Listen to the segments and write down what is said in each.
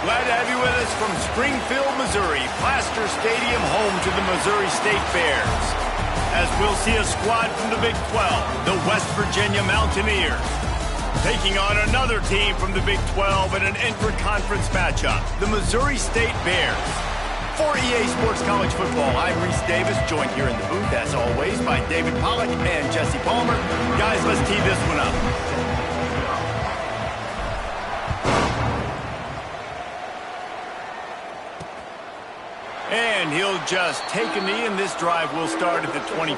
Glad to have you with us from Springfield, Missouri, Plaster Stadium, home to the Missouri State Bears. As we'll see a squad from the Big 12, the West Virginia Mountaineers, taking on another team from the Big 12 in an intra-conference matchup, the Missouri State Bears. For EA Sports College Football, I'm Reese Davis, joined here in the booth, as always, by David Pollack and Jesse Palmer. Guys, let's tee this one up. And he'll just take a knee, and this drive will start at the 25.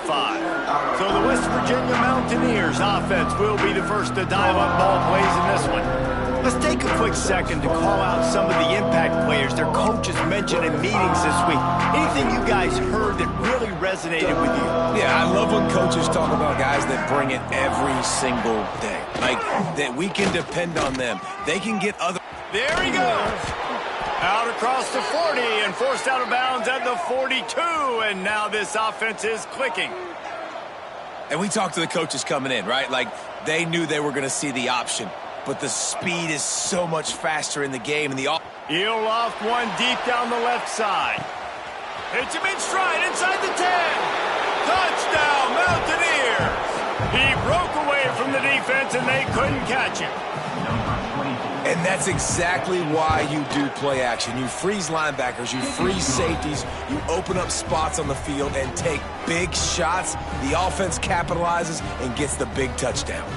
So the West Virginia Mountaineers offense will be the first to dial up ball plays in this one. Let's take a quick second to call out some of the impact players their coaches mentioned in meetings this week. Anything you guys heard that really resonated with you? Yeah, I love when coaches talk about guys that bring it every single day. Like, that we can depend on them. They can get other... There he goes. Out across the 40 and forced out of bounds at the 42. And now this offense is clicking. And we talked to the coaches coming in, right? Like, they knew they were going to see the option. But the speed is so much faster in the game. And he'll loft one deep down the left side. Hits him in stride inside the 10. Touchdown, Mountaineers. He broke away from the defense, and they couldn't catch him. And that's exactly why you do play action. You freeze linebackers, you freeze safeties, you open up spots on the field and take big shots. The offense capitalizes and gets the big touchdown.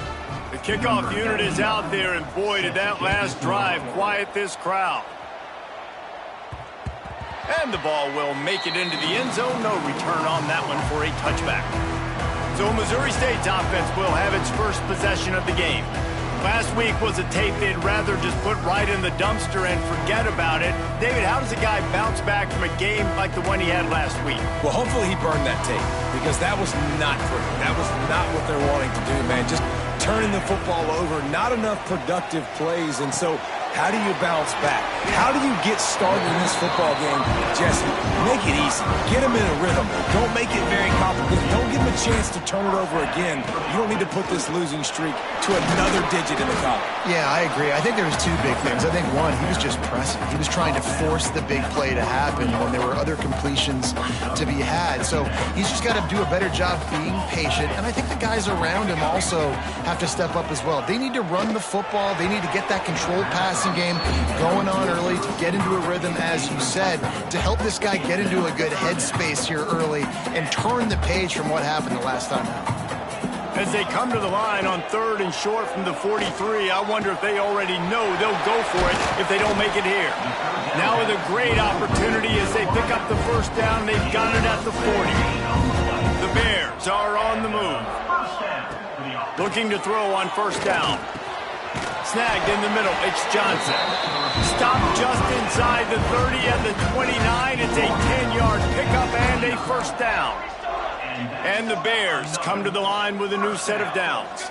The kickoff unit is out there, and boy, did that last drive quiet this crowd. And the ball will make it into the end zone. No return on that one for a touchback. So Missouri State's offense will have its first possession of the game. Last week was a tape they'd rather just put right in the dumpster and forget about it. David, how does a guy bounce back from a game like the one he had last week? Well, hopefully he burned that tape, because that was not pretty. That was not what they're wanting to do, man. Just turning the football over, not enough productive plays. And so how do you bounce back? How do you get started in this football game? Jesse, make it easy. Get him in a rhythm. Don't make it very complicated. Don't give him a chance to turn it over again. You don't need to put this losing streak to another digit in the column. Yeah, I agree. I think there was two big things. I think, one, he was just pressing. He was trying to force the big play to happen when there were other completions to be had. So he's just got to do a better job being patient. And I think the guys around him also have to step up as well. They need to run the football. They need to get that controlled passing game going on early to get into a rhythm, as you said, to help this guy get into a good headspace here early and turn the page from what happened the last time out. As they come to the line on 3rd and short from the 43, I wonder if they already know they'll go for it if they don't make it here. Now with a great opportunity as they pick up the first down, they've got it at the 40. The Bears are on the move. Looking to throw on first down. Snagged in the middle, it's Johnson. Stopped just inside the 30 at the 29. It's a 10-yard pickup and a first down. And the Bears come to the line with a new set of downs.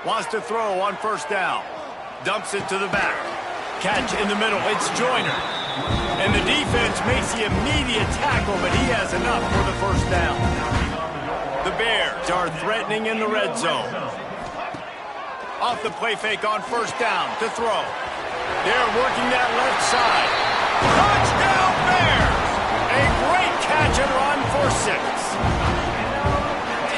Wants to throw on first down. Dumps it to the back. Catch in the middle, it's Joyner. And the defense makes the immediate tackle, but he has enough for the first down. The Bears are threatening in the red zone. Off the play fake on first down to throw. They're working that left side. Touchdown Bears! A great catch and run for 6.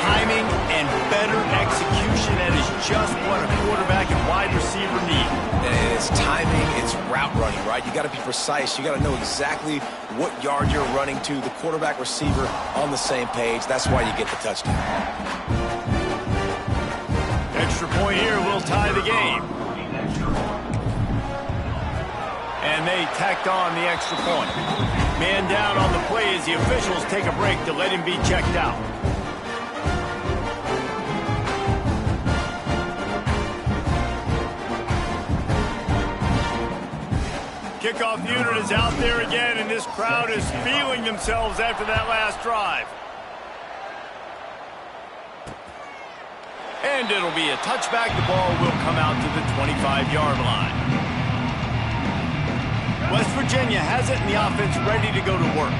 Timing and better execution, that is just what a quarterback and wide receiver need. And it's timing, it's route running, right? You got to be precise. You got to know exactly what yard you're running to. The quarterback receiver on the same page. That's why you get the touchdown. Extra point here will tie the game. And they tacked on the extra point. Man down on the play as the officials take a break to let him be checked out. Kickoff unit is out there again, and this crowd is feeling themselves after that last drive. And it'll be a touchback. The ball will come out to the 25-yard line. West Virginia has it, and the offense ready to go to work.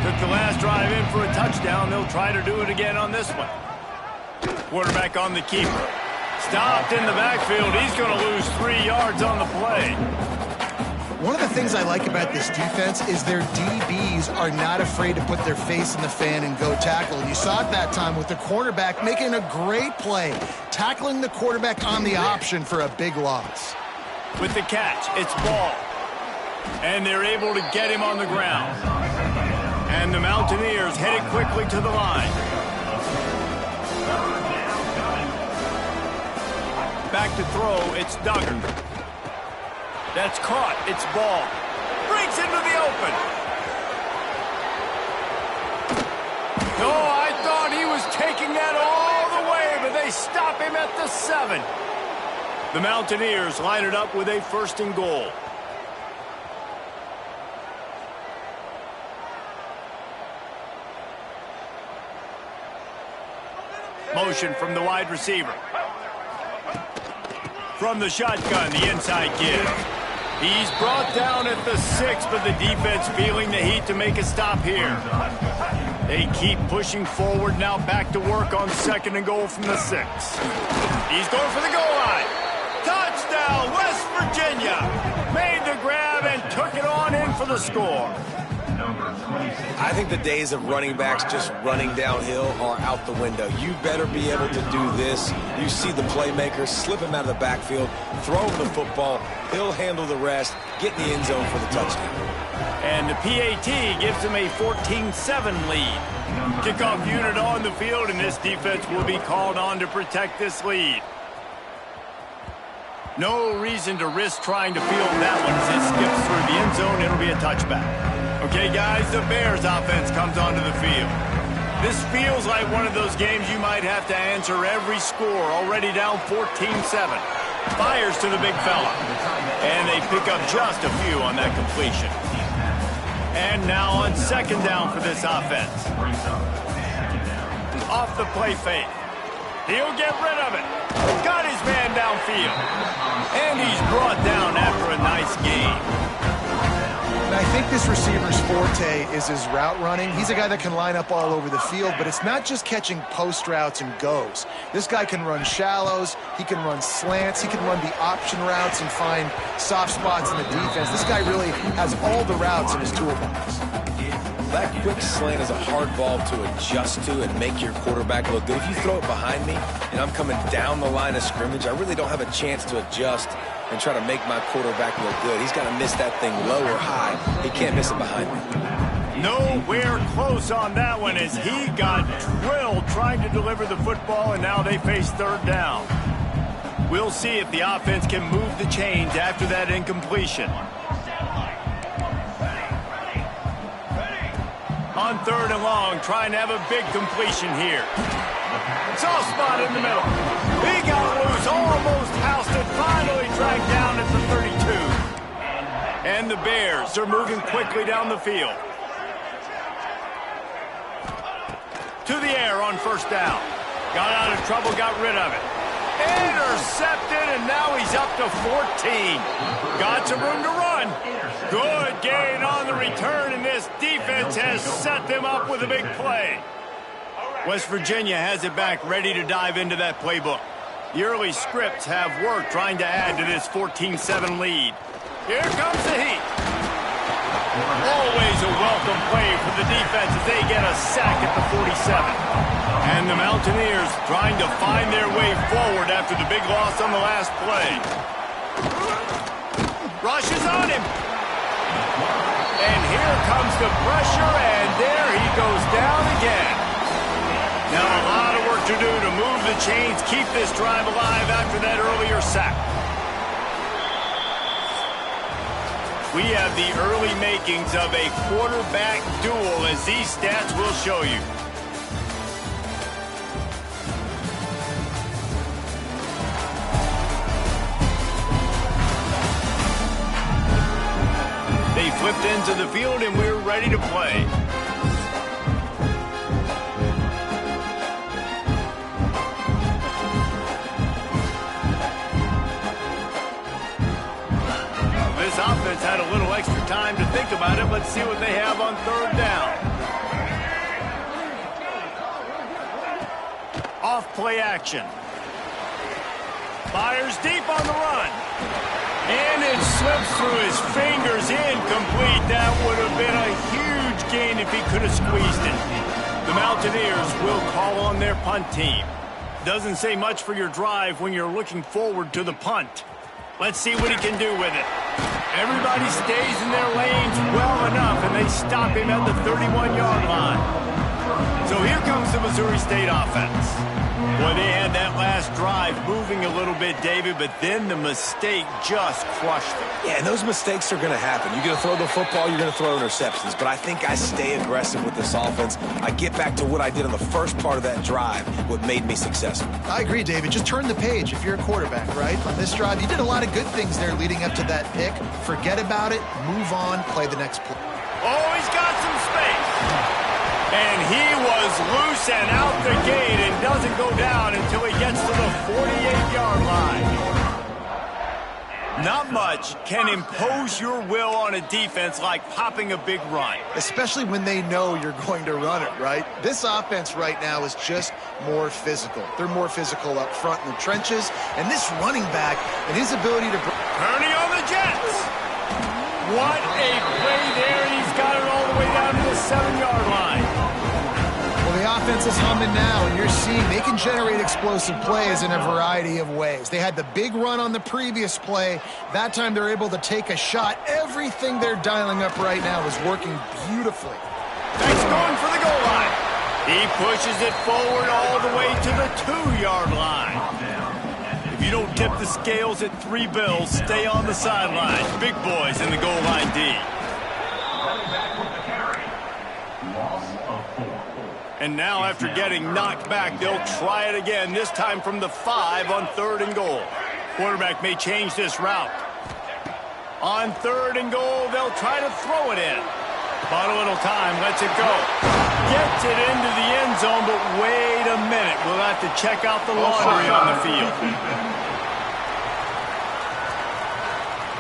Took the last drive in for a touchdown. They'll try to do it again on this one. Quarterback on the keeper. Stopped in the backfield. He's going to lose 3 yards on the play. One of the things I like about this defense is their DBs are not afraid to put their face in the fan and go tackle. And you saw it that time with the quarterback making a great play, tackling the quarterback on the option for a big loss. With the catch, it's Ball. And they're able to get him on the ground. And the Mountaineers headed quickly to the line. Back to throw, it's Duggar. That's caught, it's Ball. Breaks into the open. No, I thought he was taking that all the way, but they stop him at the 7. The Mountaineers line it up with a 1st and goal. Motion from the wide receiver. From the shotgun, the inside give. He's brought down at the 6, but the defense feeling the heat to make a stop here. They keep pushing forward, now back to work on 2nd and goal from the 6. He's going for the goal line. Touchdown, West Virginia. Made the grab and took it on in for the score. I think the days of running backs just running downhill are out the window. You better be able to do this. You see the playmakers, slip him out of the backfield, throw him the football, he'll handle the rest, get in the end zone for the touchdown. And the PAT gives him a 14-7 lead. Kickoff unit on the field, and this defense will be called on to protect this lead. No reason to risk trying to field that one as it skips through the end zone. It'll be a touchback. Okay, guys, the Bears offense comes onto the field. This feels like one of those games you might have to answer every score. Already down 14-7. Fires to the big fella. And they pick up just a few on that completion. And now on 2nd down for this offense. Off the play fake. He'll get rid of it. Got his man downfield. And he's brought down after a nice game. And I think this receiver's forte is his route running. He's a guy that can line up all over the field, but it's not just catching post routes and goes. This guy can run shallows, he can run slants, he can run the option routes and find soft spots in the defense. This guy really has all the routes in his toolbox. That quick slant is a hard ball to adjust to and make your quarterback look good. If you throw it behind me and I'm coming down the line of scrimmage, I really don't have a chance to adjust and try to make my quarterback look good. He's got to miss that thing low or high. He can't miss it behind me. Nowhere close on that one as he got drilled trying to deliver the football, and now they face 3rd down. We'll see if the offense can move the chains after that incompletion. On 3rd and long, trying to have a big completion here. Soft spot in the middle. He got loose, almost housed it, finally tracked down at the 32. And the Bears are moving quickly down the field. To the air on 1st down. Got out of trouble, got rid of it. Intercepted, and now he's up to 14. Got some room to run. Good gain on the return, and this defense has set them up with a big play. West Virginia has it back, ready to dive into that playbook. The early scripts have worked trying to add to this 14-7 lead. Here comes the heat. Always a welcome play for the defense as they get a sack at the 47. And the Mountaineers trying to find their way forward after the big loss on the last play. Rushes on him. And here comes the pressure, and there he goes down again. Now a lot of work to do to move the chains, keep this drive alive after that earlier sack. We have the early makings of a quarterback duel, as these stats will show you. They flipped into the field, and we're ready to play. This offense had a little extra time to think about it. Let's see what they have on 3rd down. Off play action. Fires deep on the run. And it slips through his fingers, incomplete. That would have been a huge gain if he could have squeezed it. The Mountaineers will call on their punt team. Doesn't say much for your drive when you're looking forward to the punt. Let's see what he can do with it. Everybody stays in their lanes well enough, and they stop him at the 31-yard line. So here comes the Missouri State offense. Boy, they had that last drive moving a little bit, David, but then the mistake just crushed them. Yeah, and those mistakes are going to happen. You're going to throw the football, you're going to throw interceptions. But I think I stay aggressive with this offense. I get back to what I did on the first part of that drive, what made me successful. I agree, David. Just turn the page if you're a quarterback, right? On this drive, you did a lot of good things there leading up to that pick. Forget about it, move on, play the next play. Oh, he's got some space. And he was loose and out the gate and doesn't go down until he gets to the 48-yard line. Not much can impose your will on a defense like popping a big run. Especially when they know you're going to run it, right? This offense right now is just more physical. They're more physical up front in the trenches. And this running back and his ability to... Turning on the Jets. What a play there. He's got it all the way down to the 7-yard line. Well, the offense is humming now, and you're seeing they can generate explosive plays in a variety of ways. They had the big run on the previous play. That time they're able to take a shot. Everything they're dialing up right now is working beautifully. That's going for the goal line. He pushes it forward all the way to the 2-yard line. If you don't tip the scales at 3 bills, stay on the sidelines. Big boys in the goal line D. And now after getting knocked back, they'll try it again, this time from the 5 on 3rd and goal. Quarterback may change this route. On 3rd and goal, they'll try to throw it in. Bought a little time, lets it go. Gets it into the end zone, but wait a minute. We'll have to check out the laundry on the field.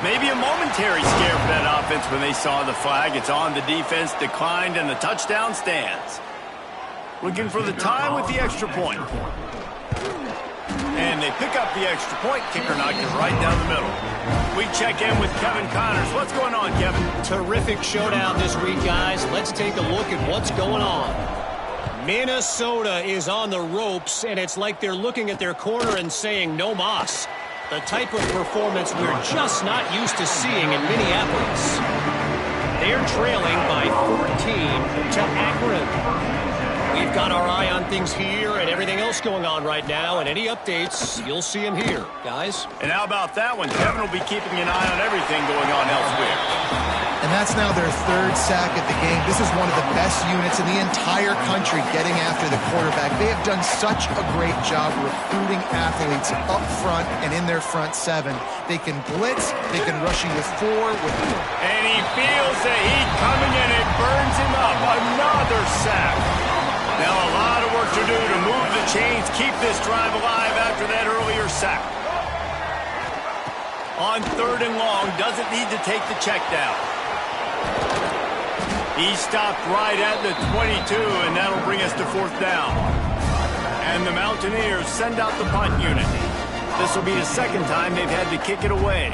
Maybe a momentary scare for that offense when they saw the flag. It's on, the defense declined, and the touchdown stands. Looking for the time with the extra point. And they pick up the extra point. Kicker knocked it right down the middle. We check in with Kevin Connors. What's going on, Kevin? Terrific showdown this week, guys. Let's take a look at what's going on. Minnesota is on the ropes, and it's like they're looking at their corner and saying, no mas. The type of performance we're just not used to seeing in Minneapolis. They're trailing by 14 to Akron. We've got our eye on things here and everything else going on right now, and any updates, you'll see them here, guys. And how about that one? Kevin will be keeping an eye on everything going on elsewhere. And that's now their 3rd sack of the game. This is one of the best units in the entire country getting after the quarterback. They have done such a great job recruiting athletes up front and in their front 7. They can blitz, they can rush you with 4. And he feels the heat coming and it burns him up. Another sack. Now a lot of work to do to move the chains, keep this drive alive after that earlier sack. On 3rd and long, doesn't need to take the check down. He stopped right at the 22, and that'll bring us to 4th down. And the Mountaineers send out the punt unit. This will be the 2nd time they've had to kick it away.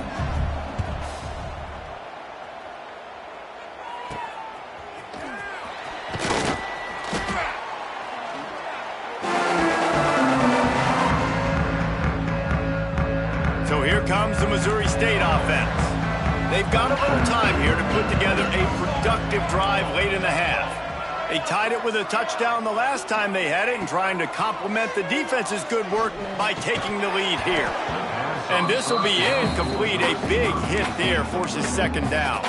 So here comes the Missouri State offense. They've got a little time here to put together a productive drive late in the half. They tied it with a touchdown the last time they had it and trying to complement the defense's good work by taking the lead here. And this will be incomplete. A big hit there forces 2nd down.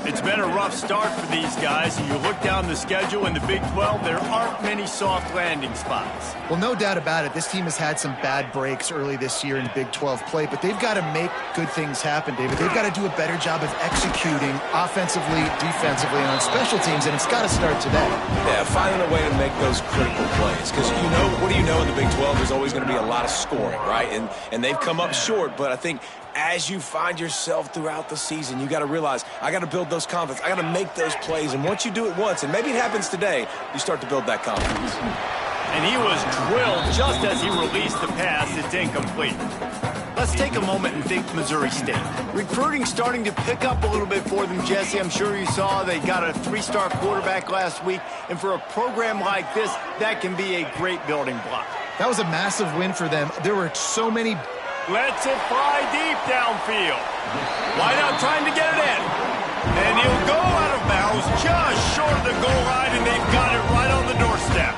It's been a rough start for these guys, and you look down the schedule in the Big 12, there aren't many soft landing spots. Well, no doubt about it. This team has had some bad breaks early this year in Big 12 play, but they've got to make good things happen, David. They've got to do a better job of executing offensively, defensively, and on special teams, and it's got to start today. Yeah, finding a way to make those critical plays. Because, you know, what do you know in the Big 12? There's always going to be a lot of scoring, right? And they've come up short, but I think as you find yourself throughout the season, you got to realize, I got to build those confidence. I got to make those plays. And once you do it once, and maybe it happens today, you start to build that confidence. And he was drilled just as he released the pass. It's incomplete. Let's take a moment and think Missouri State. Recruiting starting to pick up a little bit for them, Jesse. I'm sure you saw they got a 3-star quarterback last week. And for a program like this, that can be a great building block. That was a massive win for them. There were so many. Lets it fly deep downfield. Wideout trying to get it in. And he'll go out of bounds just short of the goal line, and they've got it right on the doorstep.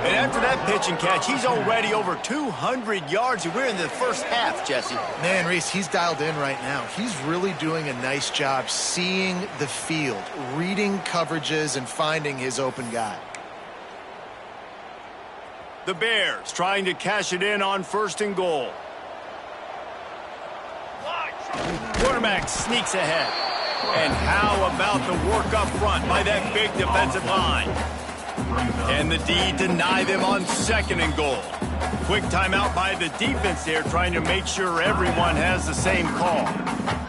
And after that pitch and catch, he's already over 200 yards, and we're in the first half, Jesse. Man, Reese, he's dialed in right now. He's really doing a nice job seeing the field, reading coverages, and finding his open guy. The Bears trying to cash it in on 1st and goal. Quarterback sneaks ahead. And how about the work up front by that big defensive line? Can the D deny them on 2nd and goal? Quick timeout by the defense there, trying to make sure everyone has the same call.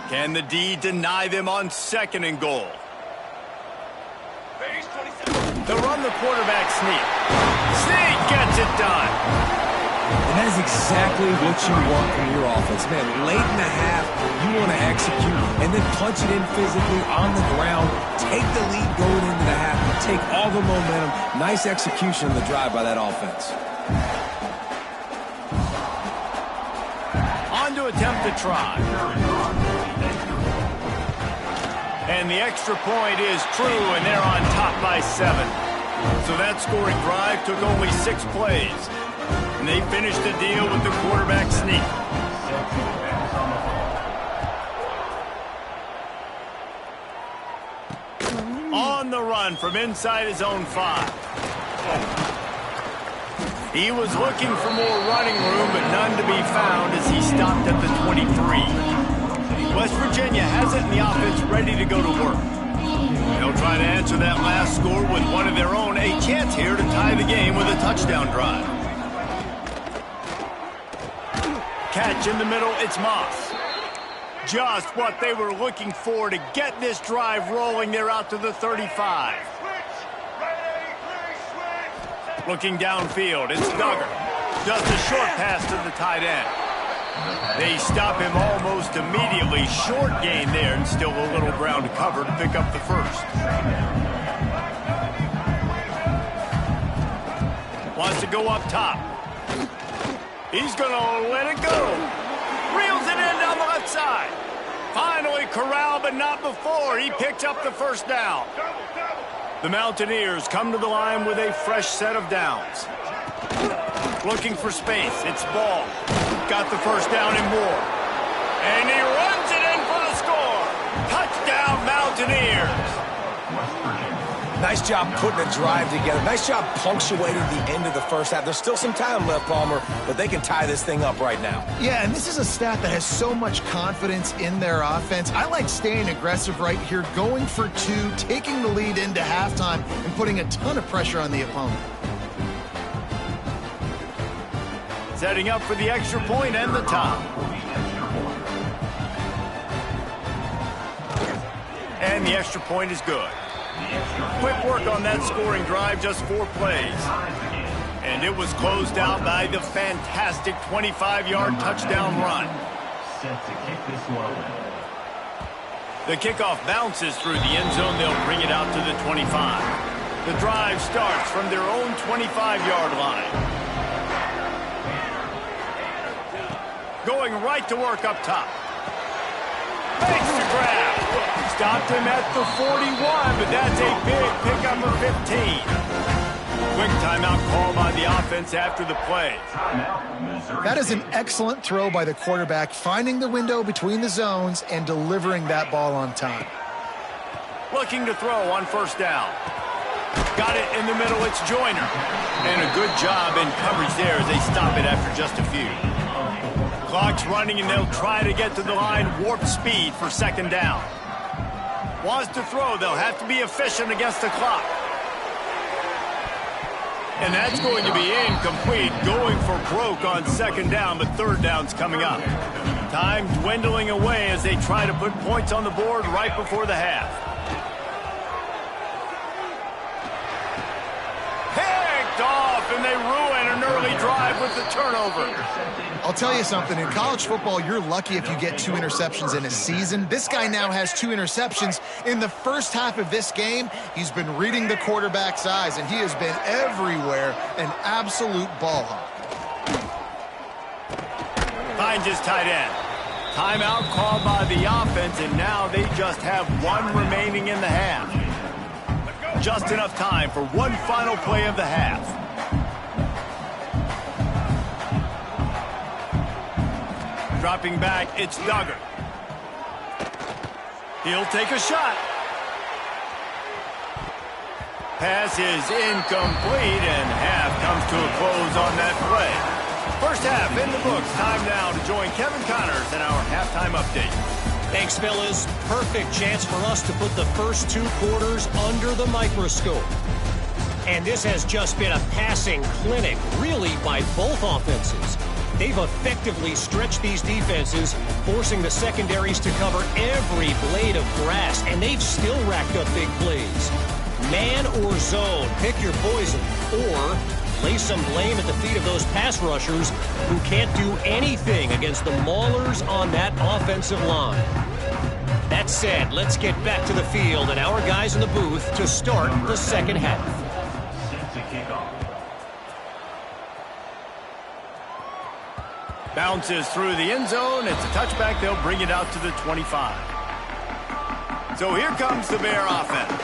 Can the D deny them on 2nd and goal? They'll run the quarterback sneak. Sneak gets it done. And that is exactly what you want from your offense. Man, late in the half, you want to execute and then punch it in physically on the ground. Take the lead going into the half. Take all the momentum. Nice execution on the drive by that offense. On to attempt to try. And the extra point is true, and they're on top by 7. So that scoring drive took only 6 plays. And they finished the deal with the quarterback sneak. On the run from inside his own 5. He was looking for more running room, but none to be found as he stopped at the 23. West Virginia has it in the offense ready to go to work. They'll try to answer that last score with one of their own. A chance here to tie the game with a touchdown drive. Catch in the middle, it's Moss. Just what they were looking for to get this drive rolling. They're out to the 35. Looking downfield, it's Duggar. Just a short pass to the tight end. They stop him almost immediately. Short gain there, and still a little ground to cover to pick up the first. Wants to go up top. He's going to let it go. Reels it in down the left side. Finally corralled, but not before. He picked up the first down. The Mountaineers come to the line with a fresh set of downs. Looking for space. It's Ball. Got the first down and more. And he runs it in for the score. Touchdown, Mountaineers. Nice job putting a drive together. Nice job punctuating the end of the first half. There's still some time left, Palmer, but they can tie this thing up right now. Yeah, and this is a staff that has so much confidence in their offense. I like staying aggressive right here, going for 2, taking the lead into halftime, and putting a ton of pressure on the opponent. Setting up for the extra point and the top. And the extra point is good. Quick work on that scoring drive, just 4 plays. And it was closed out by the fantastic 25-yard touchdown run. The kickoff bounces through the end zone. They'll bring it out to the 25. The drive starts from their own 25-yard line. Going right to work up top. Makes the grab. Stopped him at the 41, but that's a big pickup of 15. Quick timeout call by the offense after the play. That is an excellent throw by the quarterback, finding the window between the zones and delivering that ball on time. Looking to throw on first down. Got it in the middle, it's Joyner. And a good job in coverage there as they stop it after just a few. Clock's running, and they'll try to get to the line, warp speed for second down. Wants to throw, they'll have to be efficient against the clock. And that's going to be incomplete, going for broke on second down, but third down's coming up. Time dwindling away as they try to put points on the board right before the half. Picked off, and they drive with the turnover. I'll tell you something. In college football, you're lucky if you get 2 interceptions in a season. This guy now has 2 interceptions. In the first half of this game, he's been reading the quarterback's eyes, and he has been everywhere, an absolute ball hawk. Finds his tight end. Timeout called by the offense, and now they just have 1 remaining in the half. Just enough time for one final play of the half. Dropping back, it's Duggar. He'll take a shot. Pass is incomplete, and half comes to a close on that play. First half in the books. Time now to join Kevin Connors in our halftime update. Thanks, fellas. Perfect chance for us to put the first 2 quarters under the microscope. And this has just been a passing clinic, really, by both offenses. They've effectively stretched these defenses, forcing the secondaries to cover every blade of grass, and they've still racked up big plays. Man or zone, pick your poison, or lay some blame at the feet of those pass rushers who can't do anything against the maulers on that offensive line. That said, let's get back to the field and our guys in the booth to start the second half. Bounces through the end zone. It's a touchback. They'll bring it out to the 25. So here comes the Bear offense.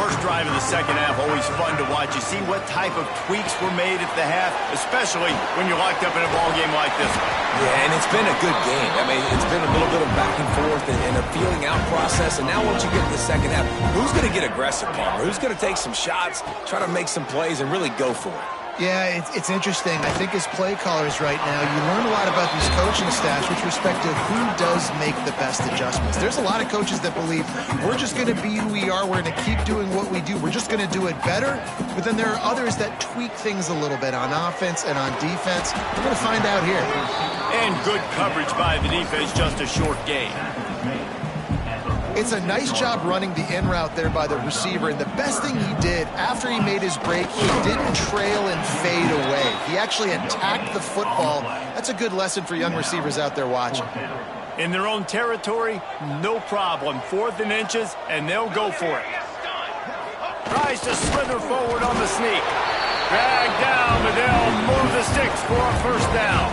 First drive of the second half, always fun to watch. You see what type of tweaks were made at the half, especially when you're locked up in a ball game like this one. Yeah, and it's been a good game. I mean, it's been a little bit of back and forth and a feeling out process. And now once you get to the second half, who's going to get aggressive, Palmer? Who's going to take some shots, try to make some plays, and really go for it? Yeah, it's interesting. I think as play callers right now, you learn a lot about these coaching staffs with respect to who does make the best adjustments. There's a lot of coaches that believe we're just going to be who we are. We're going to keep doing what we do. We're just going to do it better. But then there are others that tweak things a little bit on offense and on defense. We're going to find out here. And good coverage by the defense, just a short gain. It's a nice job running the in route there by the receiver, and the best thing he did after he made his break, he didn't trail and fade away. He actually attacked the football. That's a good lesson for young receivers out there watching. In their own territory, no problem. 4th and inches, and they'll go for it. Tries to slither forward on the sneak. Dragged down, but they'll move the sticks for a first down.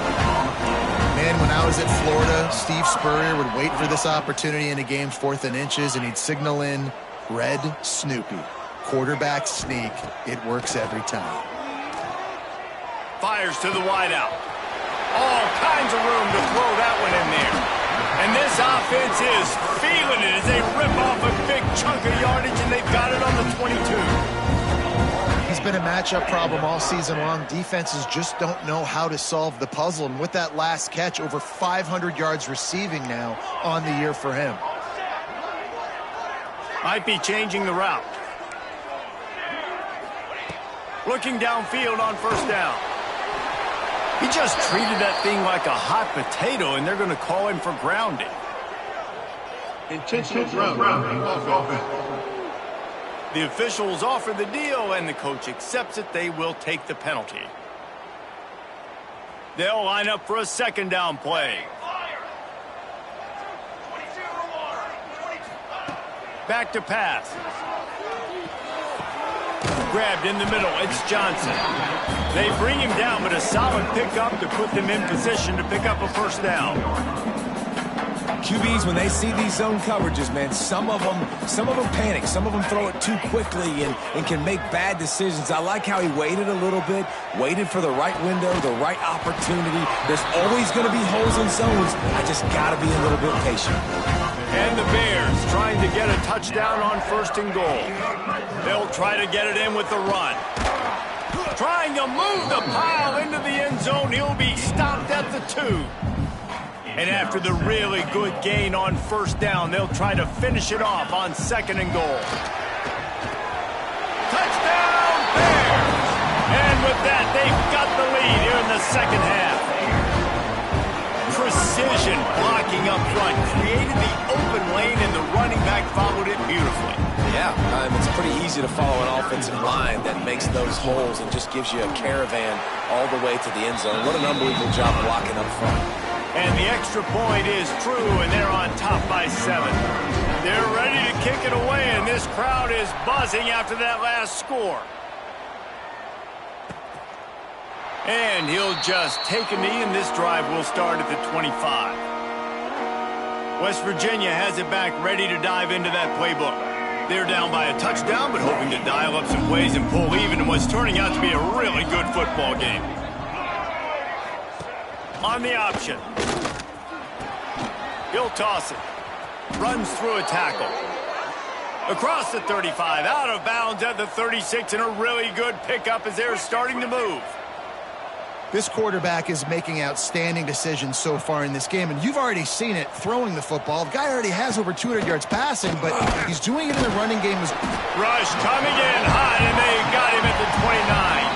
Man, when I was at Florida, Steve Spurrier would wait for this opportunity in a game, 4th and inches, and he'd signal in Red Snoopy. Quarterback sneak. It works every time. Fires to the wideout. All kinds of room to throw that one in there. And this offense is feeling it as they rip off a big chunk of yardage, and they've got it on the 22. He's been a matchup problem all season long. Defenses just don't know how to solve the puzzle. And with that last catch, over 500 yards receiving now on the year for him. Might be changing the route. Looking downfield on first down. He just treated that thing like a hot potato, and they're going to call him for grounding. Intentional grounding off offense. The officials offer the deal, and the coach accepts it. They will take the penalty. They'll line up for a second down play. Back to pass. Grabbed in the middle. It's Johnson. They bring him down, but a solid pickup to put them in position to pick up a first down. QBs, when they see these zone coverages, man, some of them panic. Some of them throw it too quickly and can make bad decisions. I like how he waited a little bit, waited for the right window, the right opportunity. There's always going to be holes in zones. I just got to be a little bit patient. And the Bears trying to get a touchdown on 1st and goal. They'll try to get it in with the run. Trying to move the pile into the end zone. He'll be stopped at the 2. And after the really good gain on first down, they'll try to finish it off on 2nd and goal. Touchdown, Bears! And with that, they've got the lead here in the second half. Precision blocking up front created the open lane, and the running back followed it beautifully. Yeah, it's pretty easy to follow an offensive line that makes those holes and just gives you a caravan all the way to the end zone. What an unbelievable job blocking up front. And the extra point is true, and they're on top by 7. They're ready to kick it away, and this crowd is buzzing after that last score. And he'll just take a knee, and this drive will start at the 25. West Virginia has it back, ready to dive into that playbook. They're down by a touchdown, but hoping to dial up some plays and pull even in what's turning out to be a really good football game. On the option. He'll toss it. Runs through a tackle. Across the 35, out of bounds at the 36, and a really good pickup as they're starting to move. This quarterback is making outstanding decisions so far in this game, and you've already seen it throwing the football. The guy already has over 200 yards passing, but he's doing it in the running game. Rush coming in hot, and they got him at the 29.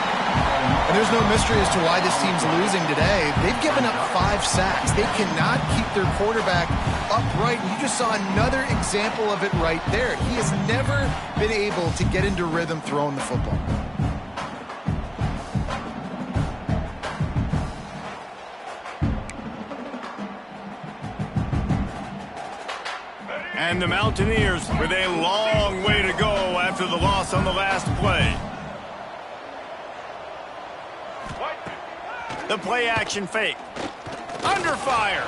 And there's no mystery as to why this team's losing today. They've given up 5 sacks. They cannot keep their quarterback upright, and you just saw another example of it right there. He has never been able to get into rhythm throwing the football. And the Mountaineers with a long way to go after the loss on the last play. The play action fake. Under fire.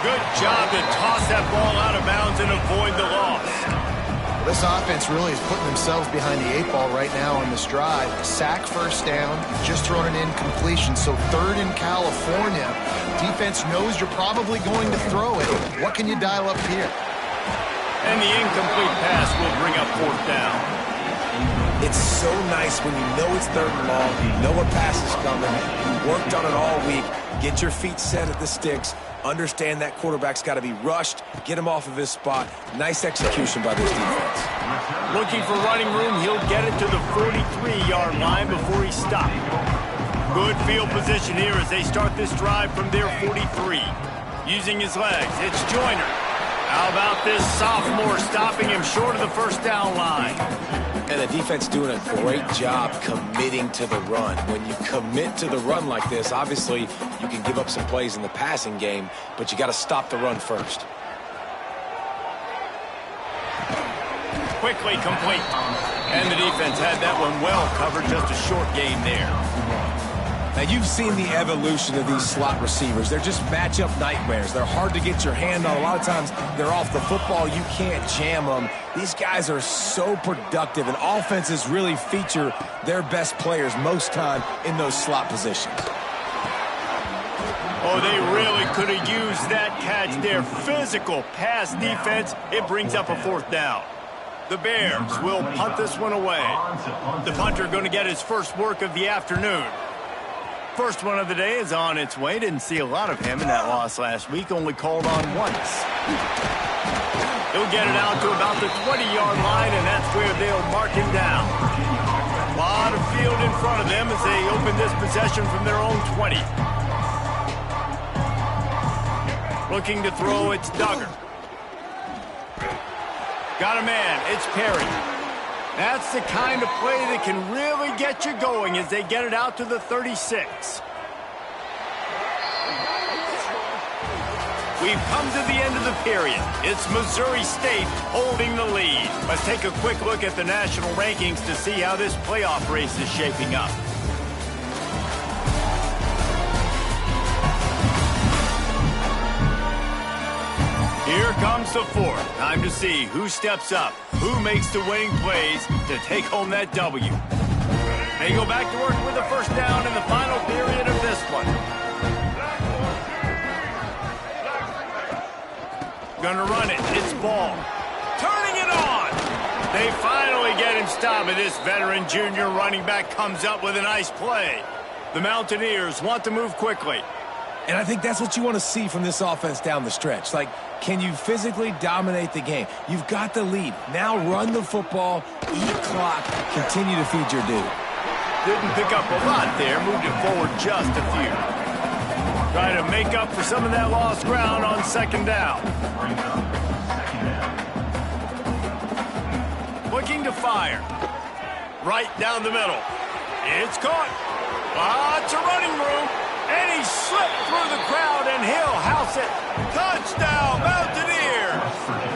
Good job to toss that ball out of bounds and avoid the loss. This offense really is putting themselves behind the 8 ball right now on this drive. Sack first down, just thrown an incompletion, so 3rd in California. Defense knows you're probably going to throw it. What can you dial up here? And the incomplete pass will bring up 4th down. It's so nice when you know it's 3rd and long, you know a pass is coming, you worked on it all week, get your feet set at the sticks, understand that quarterback's got to be rushed, get him off of his spot. Nice execution by this defense. Looking for running room, he'll get it to the 43-yard line before he stopped. Good field position here as they start this drive from their 43. Using his legs, it's Joyner. How about this sophomore stopping him short of the 1st down line? And the defense doing a great job committing to the run. When you commit to the run like this, obviously you can give up some plays in the passing game, but you got to stop the run first. Quickly complete. And the defense had that one well covered, just a short gain there. Now, you've seen the evolution of these slot receivers. They're just matchup nightmares. They're hard to get your hand on. A lot of times, they're off the football. You can't jam them. These guys are so productive, and offenses really feature their best players most time in those slot positions. Oh, they really could have used that catch there. Physical pass defense. It brings up a 4th down. The Bears will punt this one away. The punter going to get his first work of the afternoon. First one of the day is on its way. Didn't see a lot of him in that loss last week. Only called on once. He'll get it out to about the 20-yard line, and that's where they'll mark him down. A lot of field in front of them as they open this possession from their own 20. Looking to throw, it's Duggar. Got a man, it's Perry. That's the kind of play that can really get you going as they get it out to the 36. We've come to the end of the period. It's Missouri State holding the lead. Let's take a quick look at the national rankings to see how this playoff race is shaping up. Here comes the 4th. Time to see who steps up, who makes the winning plays to take home that W. They go back to work with a 1st down in the final period of this one. Gonna run it. It's Ball. Turning it on. They finally get him stopped, and this veteran junior running back comes up with a nice play. The Mountaineers want to move quickly. And I think that's what you want to see from this offense down the stretch. Like, can you physically dominate the game? You've got the lead. Now run the football, eat clock, continue to feed your dude. Didn't pick up a lot there, moved it forward just a few. Try to make up for some of that lost ground on 2nd down. looking to fire. Right down the middle. It's caught. Lots of running room. And he slipped through the crowd, and he'll house it. Touchdown, Mountaineers!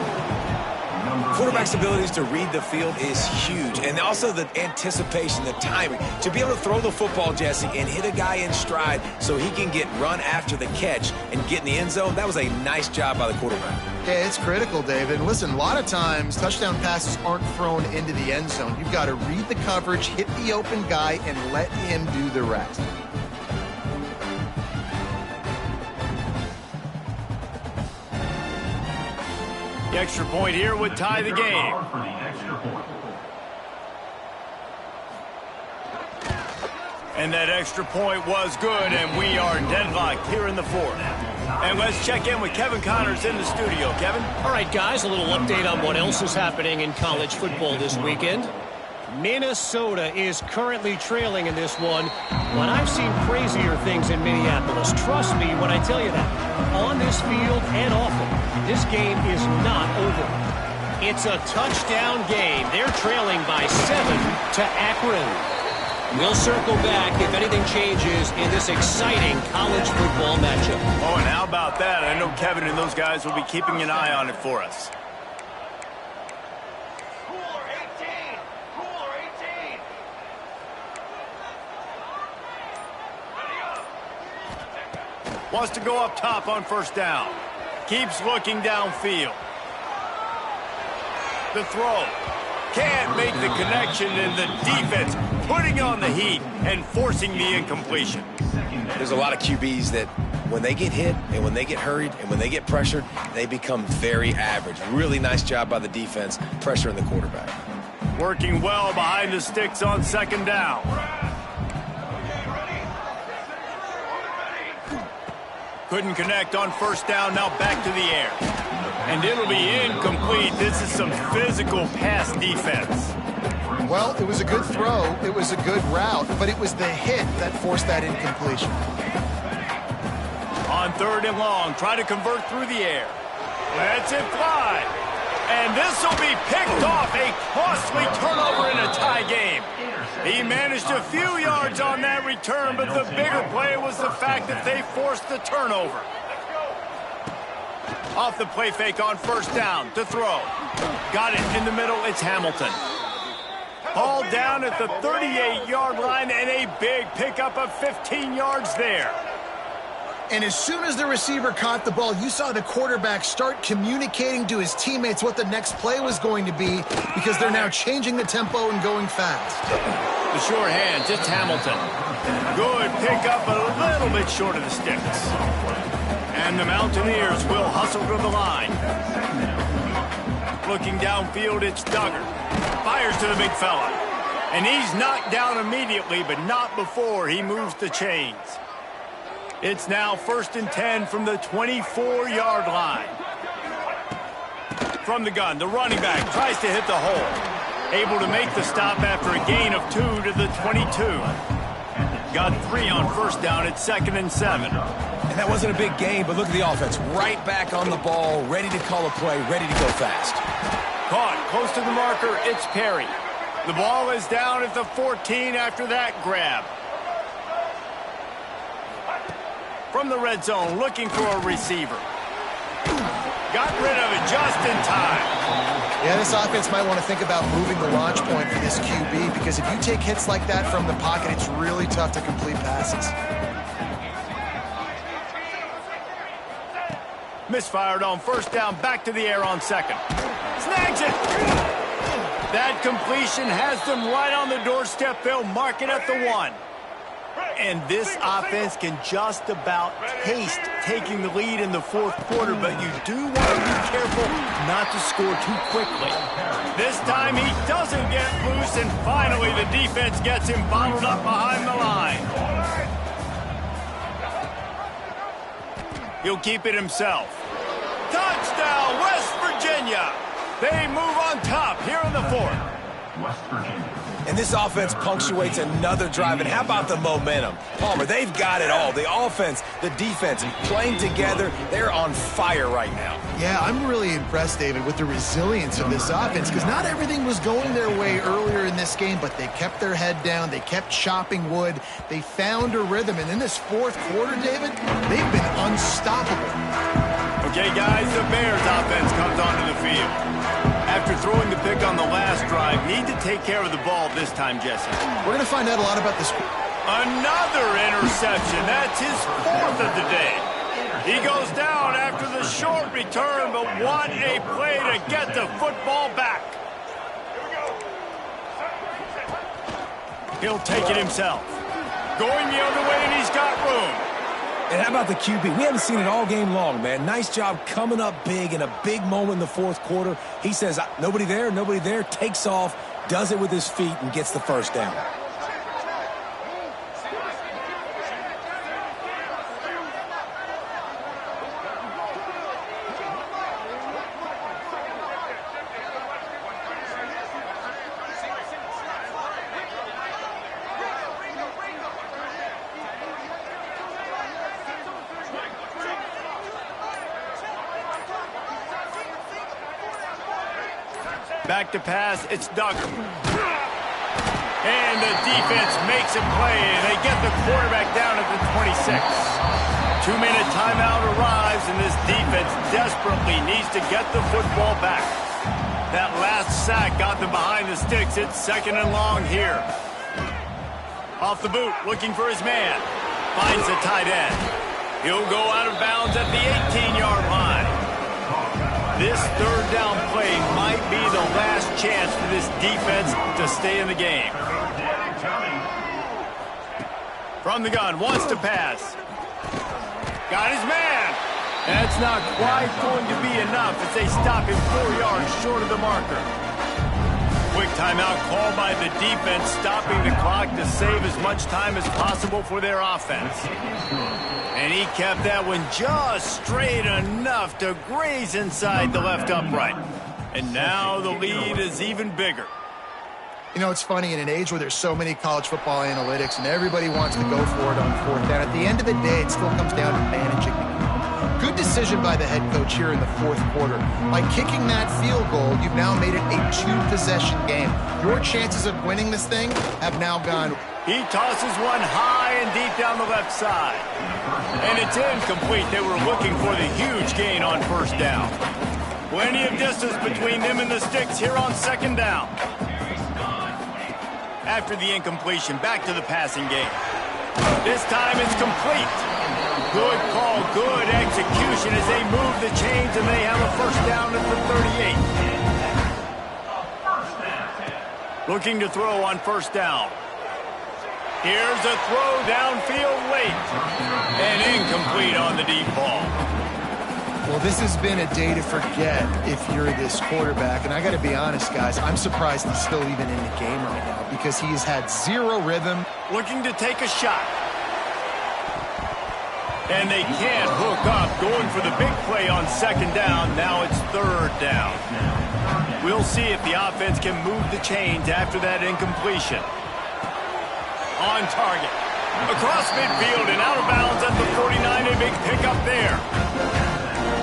Quarterback's abilities to read the field is huge, and also the anticipation, the timing. To be able to throw the football, Jesse, and hit a guy in stride so he can get run after the catch and get in the end zone, that was a nice job by the quarterback. Yeah, it's critical, David. And listen, a lot of times touchdown passes aren't thrown into the end zone. You've got to read the coverage, hit the open guy, and let him do the rest. The extra point here would tie the game. And that extra point was good, and we are deadlocked here in the fourth. And let's check in with Kevin Connors in the studio. Kevin? All right, guys, a little update on what else is happening in college football this weekend. Minnesota is currently trailing in this one, but I've seen crazier things in Minneapolis. Trust me when I tell you that. On this field and off it, this game is not over. It's a touchdown game. They're trailing by 7 to Akron. We'll circle back if anything changes in this exciting college football matchup. Oh, and how about that? I know Kevin and those guys will be keeping an eye on it for us. Wants to go up top on first down. Keeps looking downfield. The throw. Can't make the connection, and the defense putting on the heat and forcing the incompletion. There's a lot of QBs that when they get hit and when they get hurried and when they get pressured, they become very average. Really nice job by the defense pressuring the quarterback. Working well behind the sticks on second down. Couldn't connect on first down, now back to the air. And it'll be incomplete. This is some physical pass defense. Well, it was a good throw, it was a good route, but it was the hit that forced that incompletion. On third and long, try to convert through the air. Lets it fly. And this will be picked off, a costly turnover in a tie game. He managed a few yards on that return, but the bigger play was the fact that they forced the turnover. Off the play fake on first down to throw. Got it in the middle, it's Hamilton. Hauled down at the 38-yard line, and a big pickup of 15 yards there. And as soon as the receiver caught the ball, you saw the quarterback start communicating to his teammates what the next play was going to be, because they're now changing the tempo and going fast. The sure hand, just Hamilton. Good pickup, but a little bit short of the sticks. And the Mountaineers will hustle to the line. Looking downfield, it's Duggar. Fires to the big fella. And he's knocked down immediately, but not before he moves the chains. It's now 1st and 10 from the 24-yard line. From the gun, the running back tries to hit the hole. Able to make the stop after a gain of 2 to the 22. Got 3 on first down at 2nd and 7. And that wasn't a big gain, but look at the offense. Right back on the ball, ready to call a play, ready to go fast. Caught close to the marker, it's Perry. The ball is down at the 14 after that grab. From the red zone, looking for a receiver. Got rid of it just in time. Yeah, this offense might want to think about moving the launch point for this QB, because if you take hits like that from the pocket, it's really tough to complete passes. Misfired on first down, back to the air on second. Snags it! That completion has them right on the doorstep. They'll mark it at the 1. And this offense can just about taste taking the lead in the fourth quarter, but you do want to be careful not to score too quickly. This time he doesn't get loose, and finally the defense gets him bottled up behind the line. He'll keep it himself. Touchdown, West Virginia! They move on top here in the fourth. West Virginia. And this offense punctuates another drive. And how about the momentum? Palmer, they've got it all. The offense, the defense, playing together. They're on fire right now. Yeah, I'm really impressed, David, with the resilience of this offense because not everything was going their way earlier in this game, but they kept their head down. They kept chopping wood. They found a rhythm. And in this fourth quarter, David, they've been unstoppable. Okay, guys, the Bears offense comes onto the field. After throwing the pick on the last drive, need to take care of the ball this time, Jesse. We're going to find out a lot about this. Another interception. That's his fourth of the day. He goes down after the short return, but what a play to get the football back. He'll take it himself. Going the other way, and he's got room. And how about the QB? We haven't seen it all game long, man. Nice job coming up big in a big moment in the fourth quarter. He says, nobody there, takes off, does it with his feet, and gets the first down. Back to pass, it's Ducker. And the defense makes a play, and they get the quarterback down at the 26. 2-minute timeout arrives, and this defense desperately needs to get the football back. That last sack got them behind the sticks. It's 2nd and long here. Off the boot, looking for his man. Finds the tight end. He'll go out of bounds at the 18-yard line. This third down play might be the last chance for this defense to stay in the game. From the gun, wants to pass. Got his man. That's not quite going to be enough as they stop him 4 yards short of the marker. Quick timeout called by the defense, stopping the clock to save as much time as possible for their offense. And he kept that one just straight enough to graze inside the left upright. And now the lead is even bigger. You know, it's funny, in an age where there's so many college football analytics and everybody wants to go for it on fourth down, at the end of the day, it still comes down to managing the game. Good decision by the head coach here in the fourth quarter. By kicking that field goal, you've now made it a 2-possession game. Your chances of winning this thing have now gone. He tosses one high and deep down the left side. And it's incomplete. They were looking for the huge gain on first down. Plenty of distance between them and the sticks here on 2nd down. After the incompletion, back to the passing game. This time it's complete. Good call, good execution as they move the chains, and they have a first down at the 38. Looking to throw on first down. Here's a throw downfield late. And incomplete on the deep ball. Well, this has been a day to forget if you're this quarterback. And I got to be honest, guys, I'm surprised he's still even in the game right now because he has had zero rhythm. Looking to take a shot. And they can't hook up. Going for the big play on 2nd down. Now it's 3rd down. We'll see if the offense can move the chains after that incompletion. On target. Across midfield and out of bounds at the 49. A big pickup there.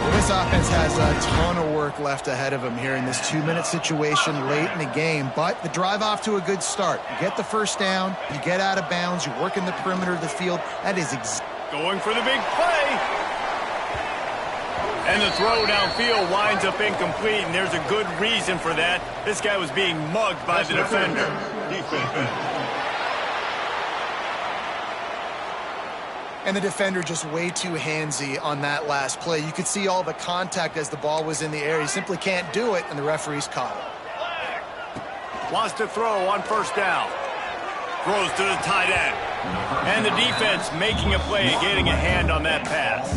Well, this offense has a ton of work left ahead of them here in this 2-minute situation late in the game. But the drive off to a good start. You get the first down. You get out of bounds. You work in the perimeter of the field. That is going for the big play. And the throw downfield winds up incomplete, and there's a good reason for that. This guy was being mugged by the defender. And the defender just way too handsy on that last play. You could see all the contact as the ball was in the air. He simply can't do it, and the referee's caught it. Wants to throw on first down. Throws to the tight end. And the defense making a play, getting a hand on that pass.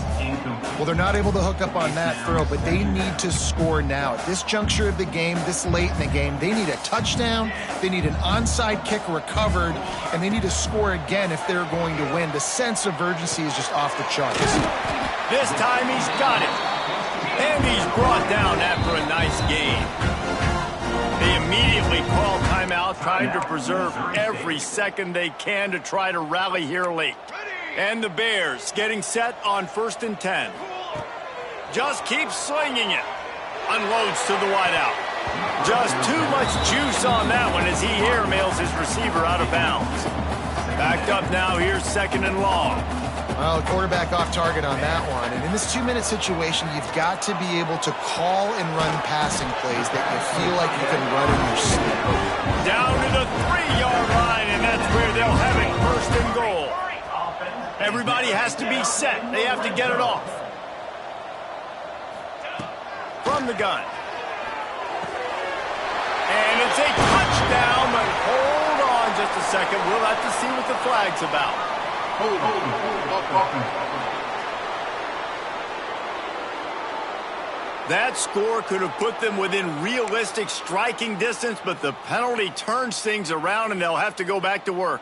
Well, they're not able to hook up on that throw, but they need to score now. At this juncture of the game, this late in the game, they need a touchdown, they need an onside kick recovered, and they need to score again if they're going to win. The sense of urgency is just off the charts. This time he's got it. And he's brought down after a nice game. They immediately call timeout, trying to preserve every second they can to try to rally here late. And the Bears getting set on 1st and 10. Just keeps slinging it. Unloads to the wideout. Just too much juice on that one as he airmails his receiver out of bounds. Backed up now, here's 2nd and long. Well, quarterback off target on that one. And in this 2-minute situation, you've got to be able to call and run passing plays that you feel like you can run in your sleep. Down to the 3-yard line, and that's where they'll have it, 1st and goal. Everybody has to be set. They have to get it off. From the gun. And it's a touchdown, but hold on just a second. We'll have to see what the flag's about. That score could have put them within realistic striking distance, but the penalty turns things around, and they'll have to go back to work.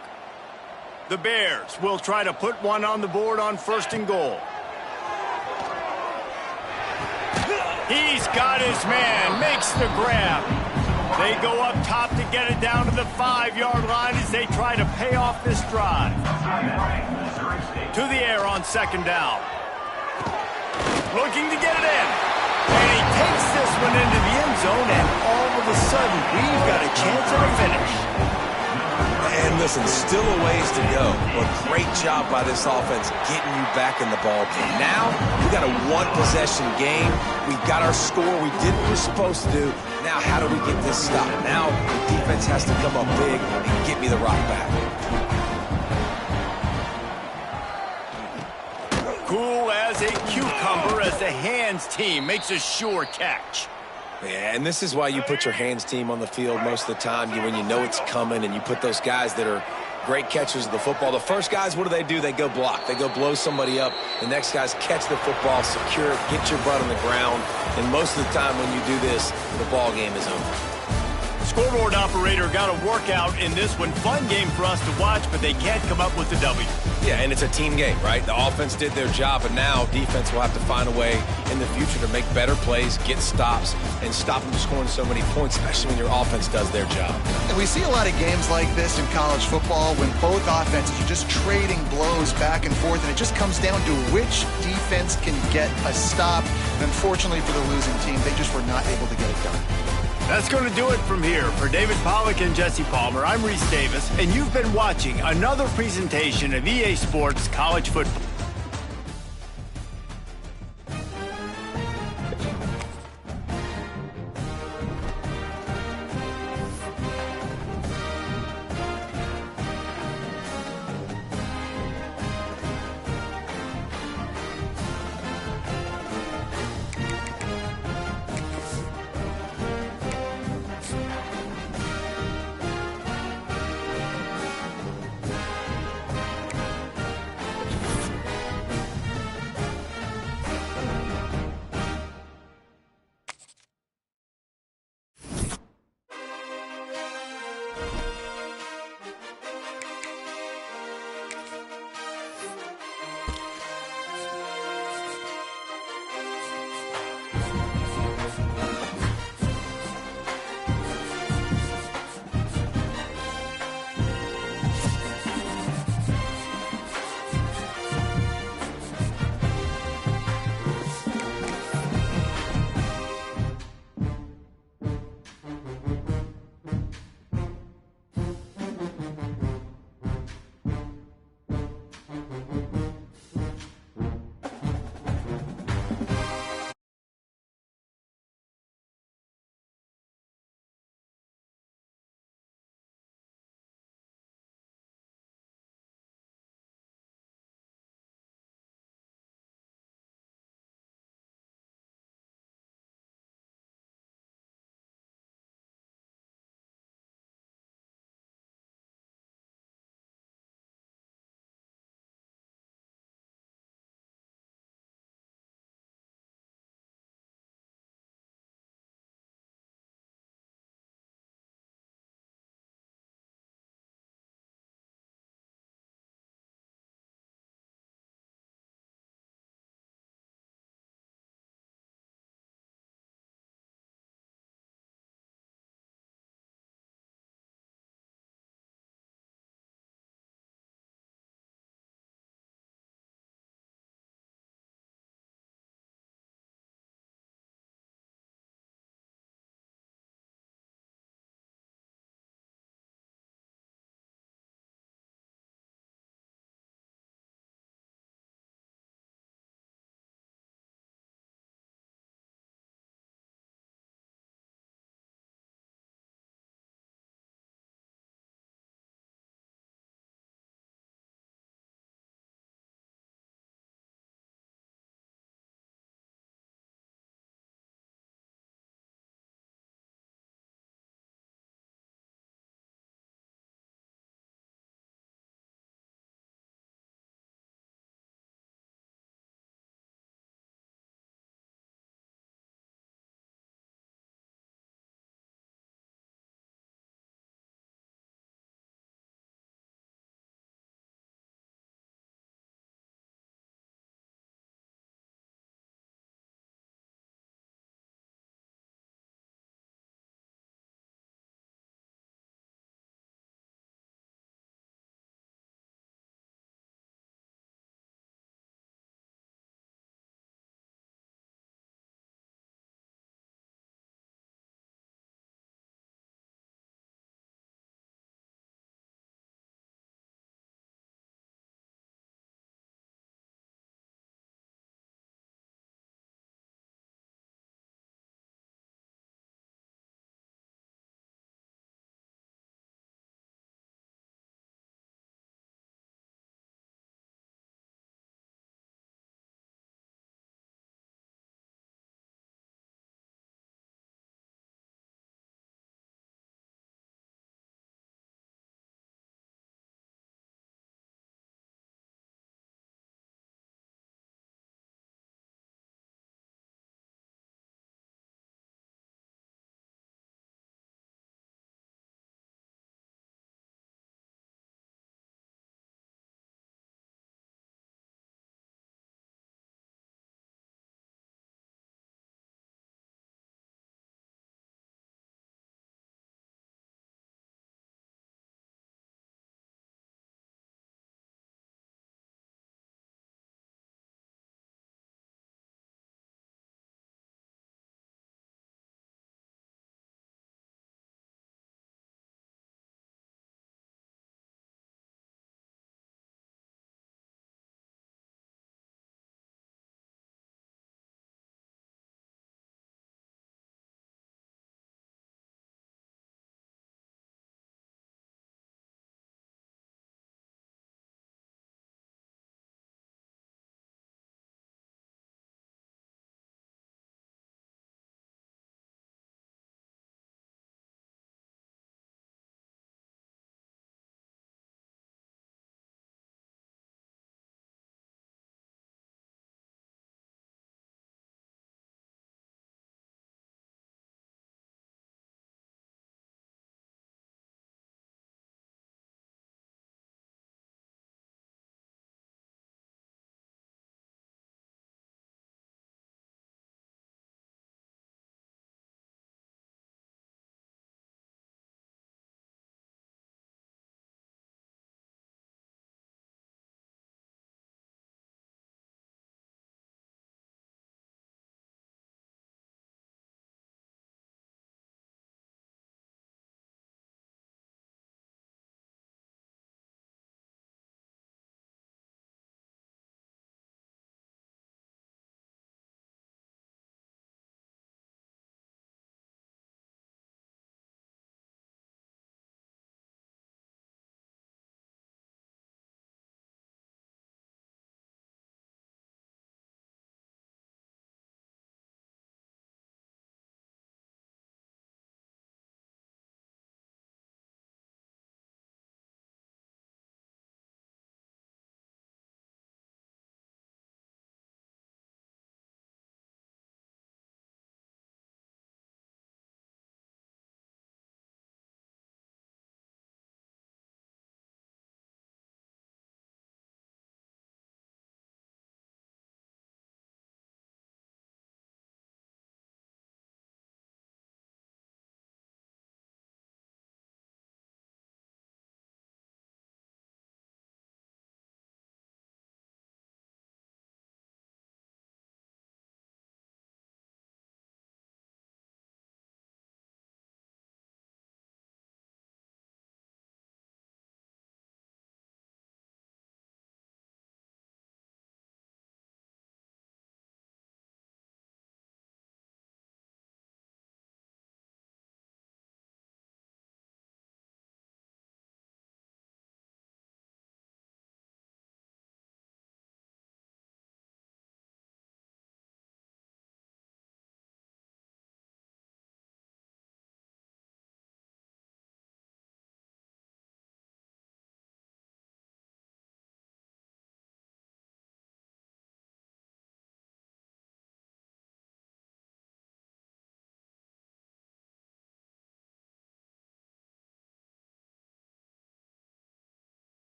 The Bears will try to put one on the board on 1st and goal. He's got his man, makes the grab. They go up top to get it down to the 5-yard line as they try to pay off this drive. To the air on 2nd down. Looking to get it in. And he takes this one into the end zone, and all of a sudden, we've got a chance at a finish. And listen, still a ways to go, but great job by this offense getting you back in the ball game. Now, we got a 1-possession game. We got our score. We did what we're supposed to do. Now, how do we get this stopped? Now, the defense has to come up big and get me the rock back. Cool as a cucumber as the hands team makes a sure catch. Yeah, and this is why you put your hands team on the field most of the time when you know it's coming, and you put those guys that are great catchers of the football. The first guys, what do? They go block. They go blow somebody up. The next guys catch the football, secure it, get your butt on the ground. And most of the time when you do this, the ball game is over. Scoreboard operator got a workout in this one. Fun game for us to watch, but they can't come up with the W. Yeah, and it's a team game, right? The offense did their job, and now defense will have to find a way in the future to make better plays, get stops, and stop them scoring so many points, especially when your offense does their job. And we see a lot of games like this in college football when both offenses are just trading blows back and forth, and it just comes down to which defense can get a stop. And unfortunately for the losing team, they just were not able to get it done. That's going to do it from here. For David Pollack and Jesse Palmer, I'm Reese Davis, and you've been watching another presentation of EA Sports College Football.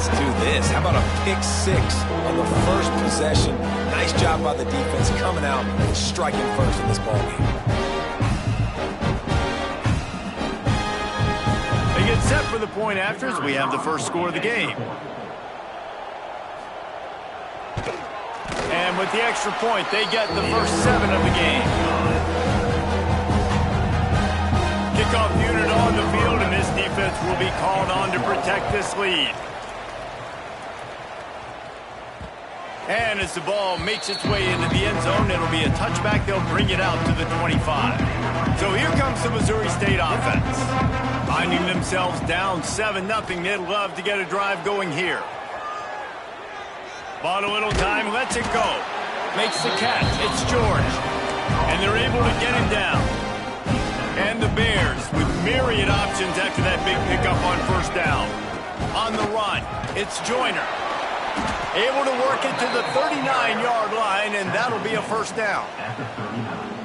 let's do this. How about a pick six on the first possession? Nice job by the defense coming out and striking first in this ballgame. They get set for the point after as we have the first score of the game. And with the extra point, they get the first 7 of the game. Kickoff unit on the field, and this defense will be called on to protect this lead. And as the ball makes its way into the end zone, it'll be a touchback. They'll bring it out to the 25. So here comes the Missouri State offense. Finding themselves down 7-0, they'd love to get a drive going here. Bought a little time, lets it go. Makes the catch. It's George. And they're able to get him down. And the Bears with myriad options after that big pickup on first down. On the run, it's Joyner. Able to work it to the 39-yard line, and that'll be a first down.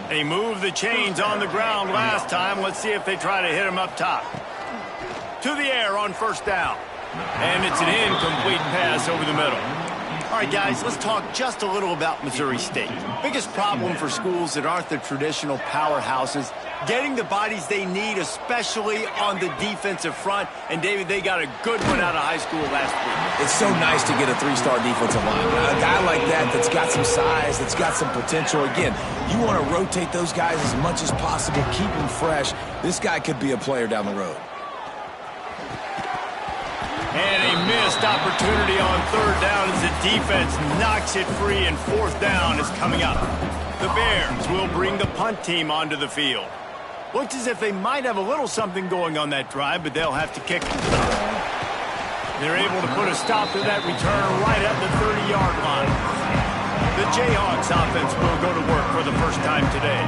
They moved the chains on the ground last time. Let's see if they try to hit him up top. To the air on first down. And it's an incomplete pass over the middle. All right, guys, let's talk just a little about Missouri State. Biggest problem for schools that aren't the traditional powerhouses, getting the bodies they need, especially on the defensive front. And, David, they got a good one out of high school last week. It's so nice to get a 3-star defensive lineman. A guy like that's got some size, that's got some potential. Again, you want to rotate those guys as much as possible, keep them fresh. This guy could be a player down the road. And a missed opportunity on third down as the defense knocks it free, and fourth down is coming up. The Bears will bring the punt team onto the field. Looks as if they might have a little something going on that drive, but they'll have to kick it. They're able to put a stop to that return right at the 30-yard line. The Jayhawks offense will go to work for the first time today.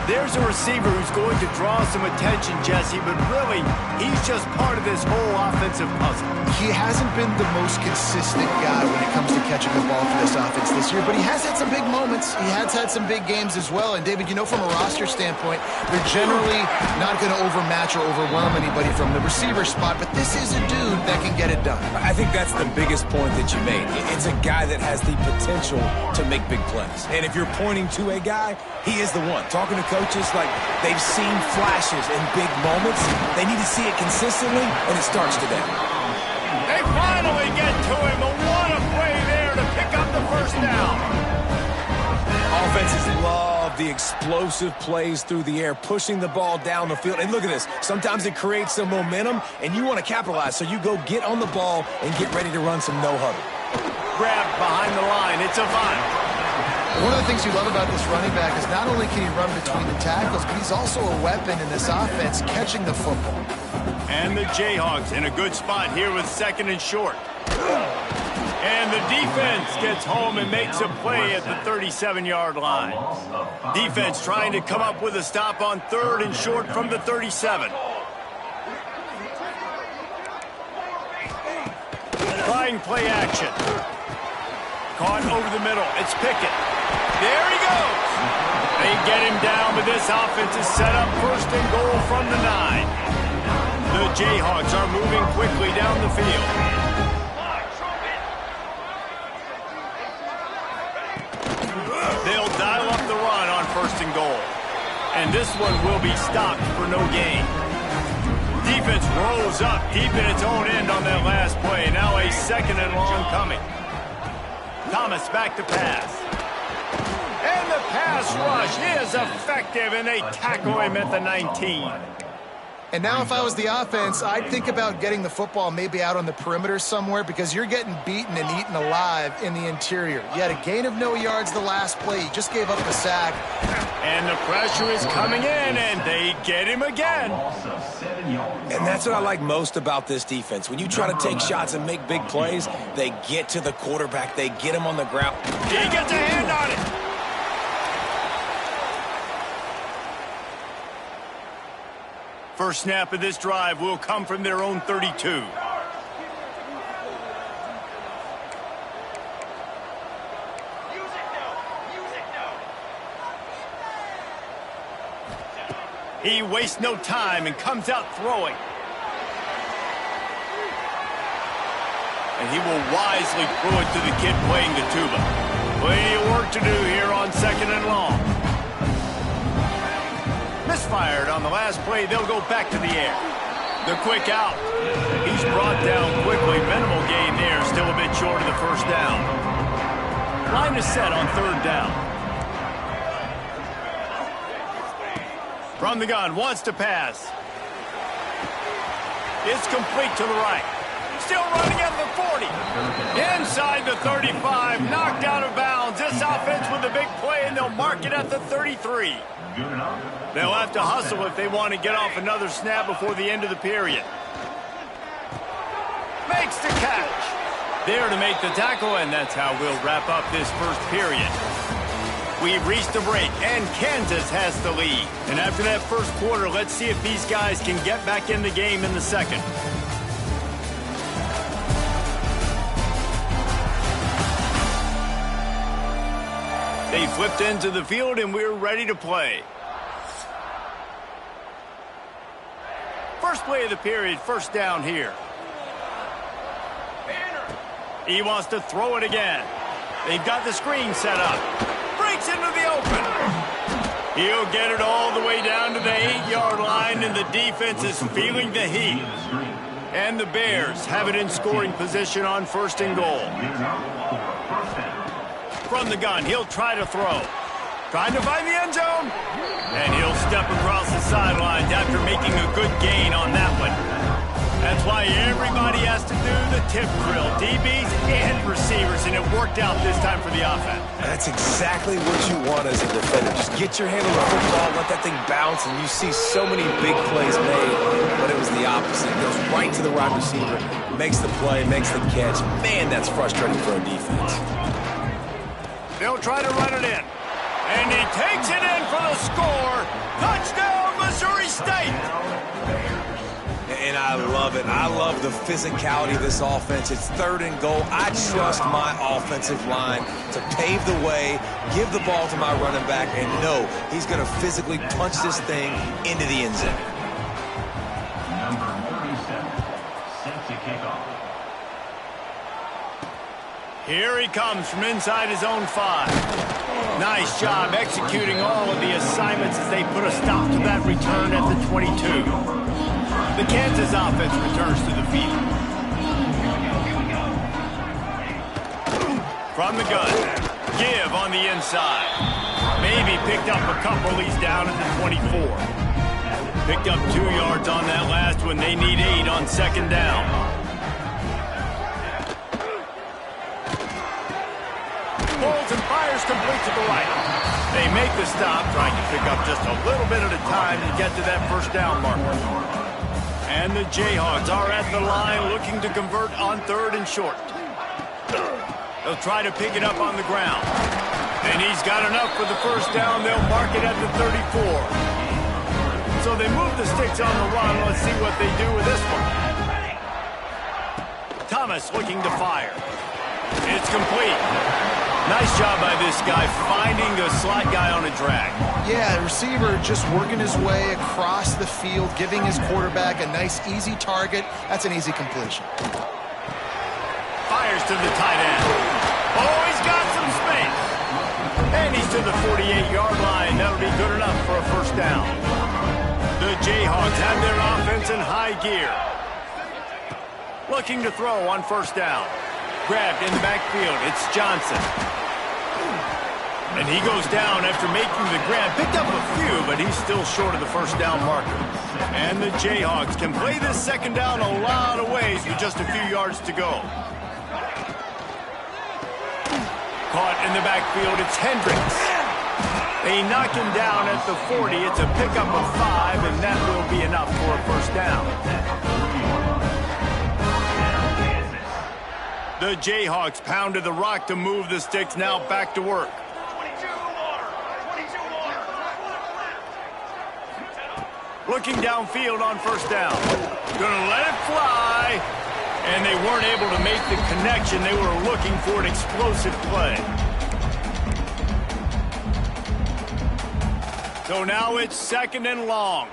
There's a receiver who's going to draw some attention, Jesse, but really, he's just part of this whole offensive puzzle. He hasn't been the most consistent guy when it comes to catching the ball for this offense this year, but he has had some big moments. He has had some big games as well. And, David, you know, from a roster standpoint, they're generally not going to overmatch or overwhelm anybody from the receiver spot, but this is a dude that can get it done. I think that's the biggest point that you made. It's a guy that has the potential to make big plays. And if you're pointing to a guy, he is the one. Talking to coaches, like, they've seen flashes in big moments. They need to see it consistently, and it starts today. They finally get to him. What a play there to pick up the first down. Offenses love the explosive plays through the air, pushing the ball down the field. And look at this. Sometimes it creates some momentum, and you want to capitalize. So you go get on the ball and get ready to run some no-huddle. Grabbed behind the line. It's Avant. One of the things you love about this running back is not only can he run between the tackles, but he's also a weapon in this offense, catching the football. And the Jayhawks in a good spot here with second and short. And the defense gets home and makes a play at the 37-yard line. Defense trying to come up with a stop on third and short from the 37. Trying play action. Caught over the middle. It's Pickett. There he goes. They get him down, but this offense is set up first and goal from the 9. The Jayhawks are moving quickly down the field. They'll dial up the run on first and goal. And this one will be stopped for no gain. Defense rolls up deep in its own end on that last play. Now a second and long coming. Thomas back to pass. And the pass rush is effective, and they tackle him at the 19. And now if I was the offense, I'd think about getting the football maybe out on the perimeter somewhere, because you're getting beaten and eaten alive in the interior. You had a gain of no yards the last play. You just gave up the sack. And the pressure is coming in, and they get him again. And that's what I like most about this defense. When you try to take shots and make big plays, they get to the quarterback. They get him on the ground. He gets a hand on it. First snap of this drive will come from their own 32. He wastes no time and comes out throwing. and he will wisely throw it to the kid playing the tuba. Plenty of work to do here on 2nd and long. Misfired on the last play. They'll go back to the air. The quick out. He's brought down quickly. Minimal gain there. Still a bit short of the first down. Line is set on 3rd down. From the gun. Wants to pass. It's complete to the right. Still running at the 40. Inside the 35. Knocked out of bounds. This offense with a big play, and they'll mark it at the 33. They'll have to hustle if they want to get off another snap before the end of the period. Makes the catch. There to make the tackle, and that's how we'll wrap up this first period. We've reached the break, and Kansas has the lead. And after that first quarter, let's see if these guys can get back in the game in the second. They flipped into the field, and we're ready to play. First play of the period, first down here. He wants to throw it again. They've got the screen set up. Breaks into the open. He'll get it all the way down to the 8-yard line, and the defense is feeling the heat. And the Bears have it in scoring position on 1st and goal. From the gun, he'll try to throw. Trying to find the end zone. And he'll step across the sidelines after making a good gain on that one. That's why everybody has to do the tip drill, DBs and receivers, and it worked out this time for the offense. That's exactly what you want as a defender. Just get your hand on the football, let that thing bounce, and you see so many big plays made, but it was the opposite. It goes right to the wide receiver, makes the play, makes the catch. Man, that's frustrating for a defense. They'll try to run it in. And he takes it in for the score. Touchdown, Missouri State. And I love it. I love the physicality of this offense. It's 3rd and goal. I trust my offensive line to pave the way, give the ball to my running back, and know he's going to physically punch this thing into the end zone. Number 37, set to kick off. Here he comes from inside his own 5. Nice job executing all of the assignments as they put a stop to that return at the 22. The Kansas offense returns to the field. From the gun, give on the inside. Maybe picked up a couple. He's down at the 24. Picked up 2 yards on that last one. They need 8 on 2nd down. Pulls and fires complete to the right. They make the stop, trying to pick up just a little bit at a time to get to that first down marker. And the Jayhawks are at the line looking to convert on 3rd and short. They'll try to pick it up on the ground. And he's got enough for the first down. They'll mark it at the 34. So they move the sticks on the run. Let's see what they do with this one. Thomas looking to fire. It's complete. Nice job by this guy finding the slot guy on a drag. Yeah, the receiver just working his way across the field, giving his quarterback a nice, easy target. That's an easy completion. Fires to the tight end. Oh, he's got some space. And he's to the 48-yard line. That'll be good enough for a first down. The Jayhawks have their offense in high gear. Looking to throw on first down. Grabbed in the backfield. It's Johnson. And he goes down after making the grab. Picked up a few, but he's still short of the first down marker. And the Jayhawks can play this second down a lot of ways with just a few yards to go. Caught in the backfield, it's Hendricks. They knock him down at the 40. It's a pickup of 5, and that will be enough for a first down. The Jayhawks pounded the rock to move the sticks, now back to work. Looking downfield on first down. Gonna let it fly. And they weren't able to make the connection. They were looking for an explosive play. So now it's 2nd and long.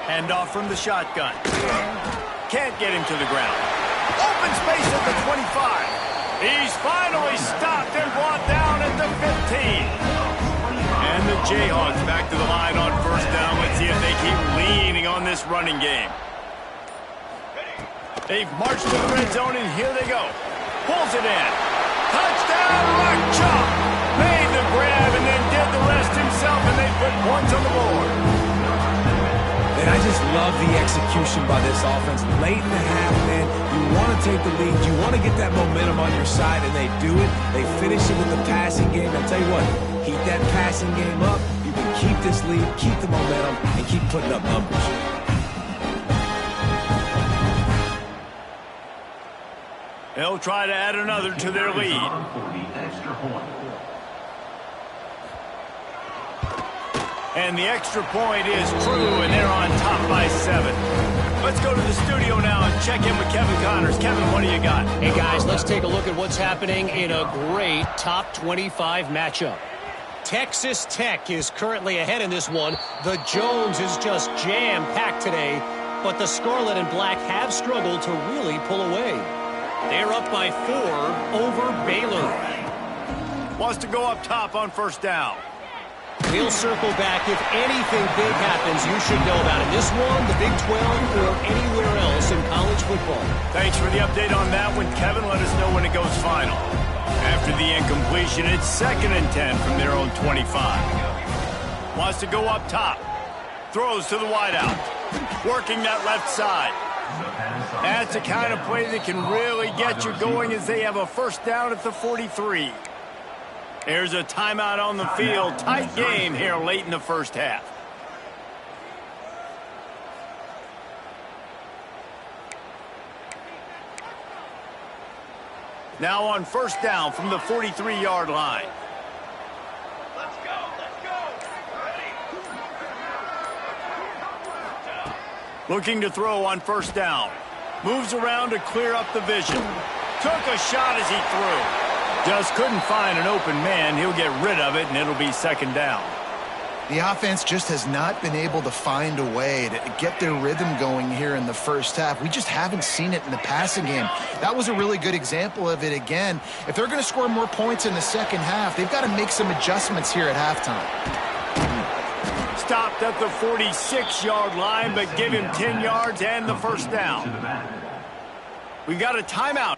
Hand off from the shotgun. Can't get him to the ground. Open space at the 25. He's finally stopped and brought down at the 15. And the Jayhawks back to the line on first down. Let's see if they keep leaning on this running game. They've marched to the red zone, and here they go. Pulls it in. Touchdown, Rock Chop. Made the grab and then did the rest himself, and they put points on the board. And I just love the execution by this offense. Late in the half, man, you want to take the lead. You want to get that momentum on your side, and they do it. They finish it with the passing game. I'll tell you what, keep that passing game up. You can keep this lead, keep the momentum, and keep putting up numbers. They'll try to add another to their lead. And the extra point is true, and they're on top by 7. Let's go to the studio now and check in with Kevin Connors. Kevin, what do you got? Hey, guys, let's take a look at what's happening in a great top 25 matchup. Texas Tech is currently ahead in this one. The Jones is just jam-packed today, but the Scarlet and Black have struggled to really pull away. They're up by 4 over Baylor. Wants to go up top on first down. We'll circle back. If anything big happens, you should know about it. This one, the Big 12, or anywhere else in college football. Thanks for the update on that one, Kevin. Let us know when it goes final. After the incompletion, it's 2nd and 10 from their own 25. Wants to go up top. Throws to the wideout. Working that left side. That's the kind of play that can really get you going as they have a first down at the 43. There's a timeout on the field. Tight game here late in the first half. Now on first down from the 43-yard line. Let's go. Ready. Looking to throw on first down. Moves around to clear up the vision. Took a shot as he threw. Just couldn't find an open man. He'll get rid of it, and it'll be 2nd down. The offense just has not been able to find a way to get their rhythm going here in the first half. We just haven't seen it in the passing game. That was a really good example of it again. If they're going to score more points in the second half, they've got to make some adjustments here at halftime. Stopped at the 46-yard line, but give him 10 yards and the first down. We've got a timeout.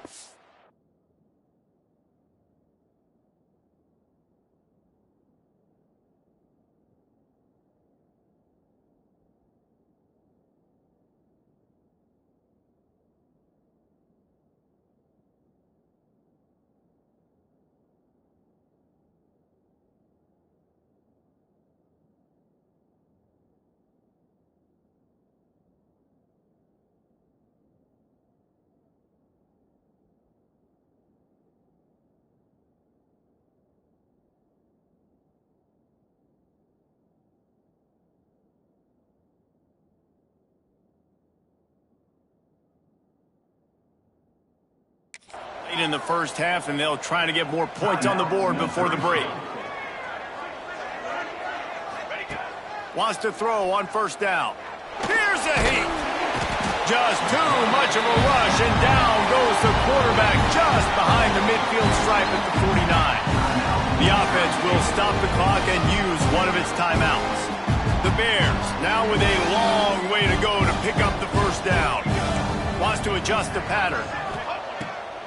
In the first half, and they'll try to get more points on the board before the break. Wants to throw on first down. Here's a heat. Just too much of a rush, and down goes the quarterback just behind the midfield stripe at the 49. The offense will stop the clock and use one of its timeouts. The Bears now with a long way to go to pick up the first down. Wants to adjust the pattern.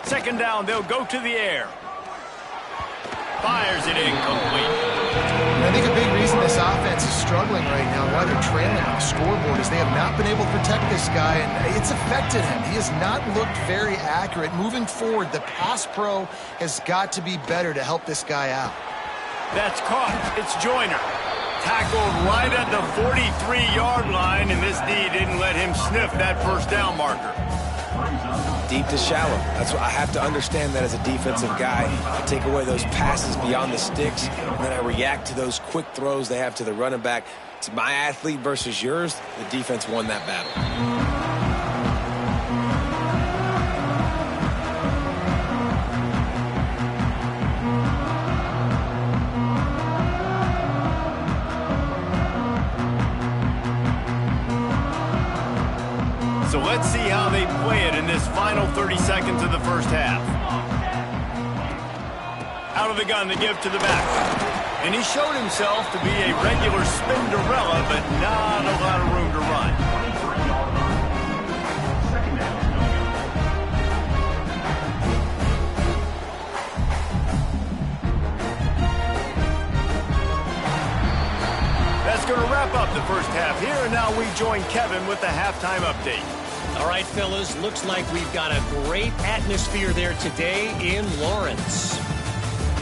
2nd down, they'll go to the air. Fires it incomplete. I think a big reason this offense is struggling right now, why they're trailing on the scoreboard, is they have not been able to protect this guy, and it's affected him. He has not looked very accurate. Moving forward, the pass pro has got to be better to help this guy out. That's caught. It's Joyner. Tackled right at the 43-yard line, and this D didn't let him sniff that first down marker. Deep to shallow. That's what I have to understand that as a defensive guy. I take away those passes beyond the sticks, and then I react to those quick throws they have to the running back. It's my athlete versus yours. The defense won that battle. final 30 seconds of the first half. Out of the gun to give to the back. And he showed himself to be a regular Spinderella, but not a lot of room to run. That's going to wrap up the first half here, and now we join Kevin with the halftime update. All right, fellas, looks like we've got a great atmosphere there today in Lawrence.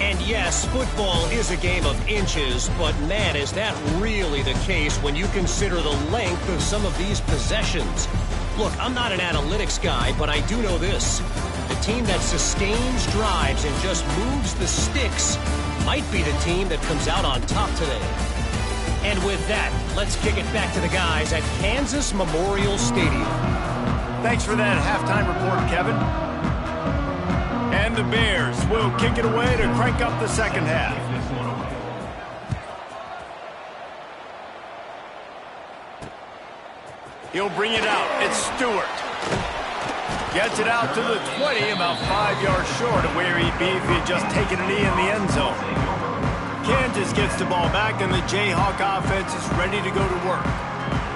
And yes, football is a game of inches, but man, is that really the case when you consider the length of some of these possessions. Look, I'm not an analytics guy, but I do know this. The team that sustains drives and just moves the sticks might be the team that comes out on top today. And with that, let's kick it back to the guys at Kansas Memorial Stadium. Thanks for that halftime report, Kevin. And the Bears will kick it away to crank up the second half. He'll bring it out. It's Stewart. Gets it out to the 20, about 5 yards short of where he'd be if he had just taken a knee in the end zone. Kansas gets the ball back, and the Jayhawk offense is ready to go to work.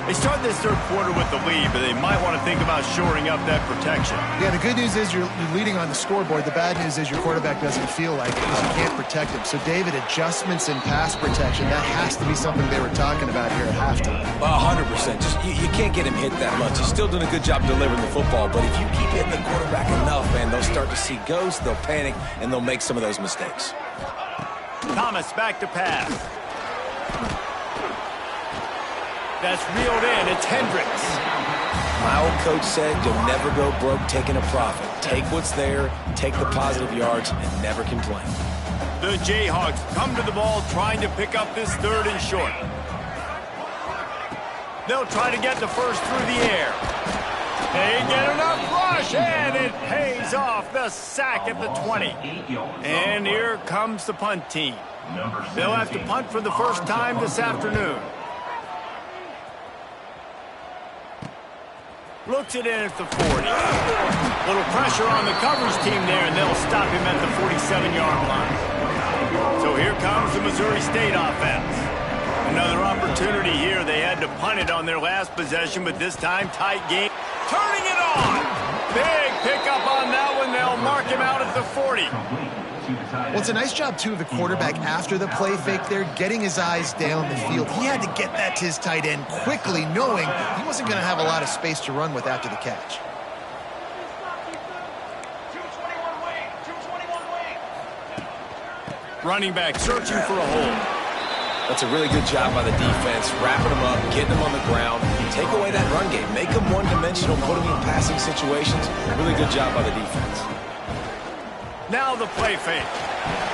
They start this third quarter with the lead, but they might want to think about shoring up that protection. Yeah, the good news is you're leading on the scoreboard. The bad news is your quarterback doesn't feel like it because you can't protect him. So, David, adjustments in pass protection, that has to be something they were talking about here at halftime. 100%. Just you can't get him hit that much. He's still doing a good job delivering the football, but if you keep hitting the quarterback enough, man, they'll start to see ghosts, they'll panic, and they'll make some of those mistakes. Thomas back to pass. That's reeled in. It's Hendricks. My old coach said you'll never go broke taking a profit. Take what's there, take the positive yards, and never complain. The Jayhawks come to the ball trying to pick up this third and short. They'll try to get the first through the air. They get enough rush, and it pays off. The sack at the 20. And here comes the punt team. They'll have to punt for the first time this afternoon. Looks it in at the 40. Little pressure on the coverage team there, and they'll stop him at the 47-yard line. So here comes the Missouri State offense. Another opportunity here. They had to punt it on their last possession, but this time tight game. Turning it on. Big pickup on that one. They'll mark him out at the 40. Well, it's a nice job, too, of the quarterback after the play fake there, getting his eyes down the field. He had to get that to his tight end quickly, knowing he wasn't going to have a lot of space to run with after the catch. 221 wing, 221 wing. Running back searching for a hole. That's a really good job by the defense, wrapping them up, getting them on the ground. Take away that run game. Make them one-dimensional, put them in passing situations. Really good job by the defense. Now the play fake.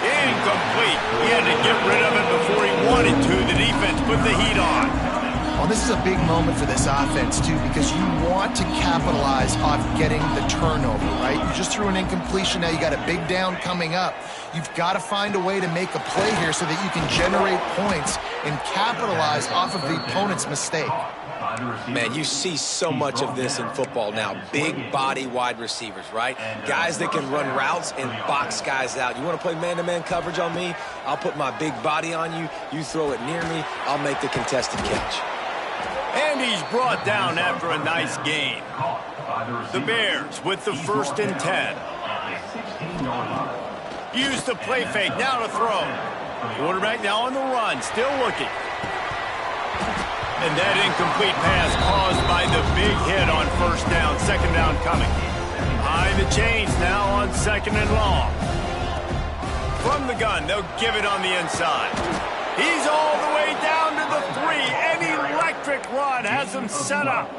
Incomplete. He had to get rid of it before he wanted to. The defense put the heat on. Well, this is a big moment for this offense, too, because you want to capitalize off getting the turnover, right? You just threw an incompletion. Now you got a big down coming up. You've got to find a way to make a play here so that you can generate points and capitalize off of the opponent's mistake. Man, you see so much of this in football now. Big body wide receivers, right? Guys that can run routes and box guys out. You want to play man-to-man coverage on me? I'll put my big body on you. You throw it near me, I'll make the contested catch. And he's brought down after a nice gain. The Bears with the 1st and 10. Use the play fake, now to throw. Quarterback now on the run, still looking. And that incomplete pass caused by the big hit on 1st down, 2nd down coming. Behind the chains now on 2nd and long. From the gun, they'll give it on the inside. He's all the way down to the 3. An electric run has him set up.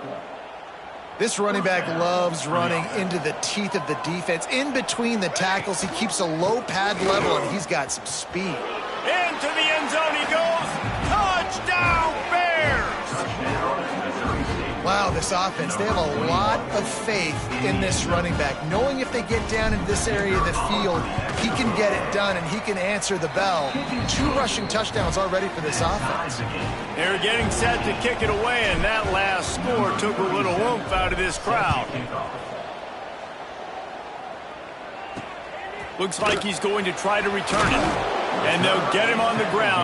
This running back loves running into the teeth of the defense. In between the tackles, he keeps a low pad level, and he's got some speed. Into the end zone he goes. Touchdown, Bears! Wow, this offense, they have a lot of faith in this running back, knowing if they get down into this area of the field, he can get it done and he can answer the bell. 2 rushing touchdowns already for this offense. They're getting set to kick it away, and that last score took a little oomph out of this crowd. Looks like he's going to try to return it. And they'll get him on the ground.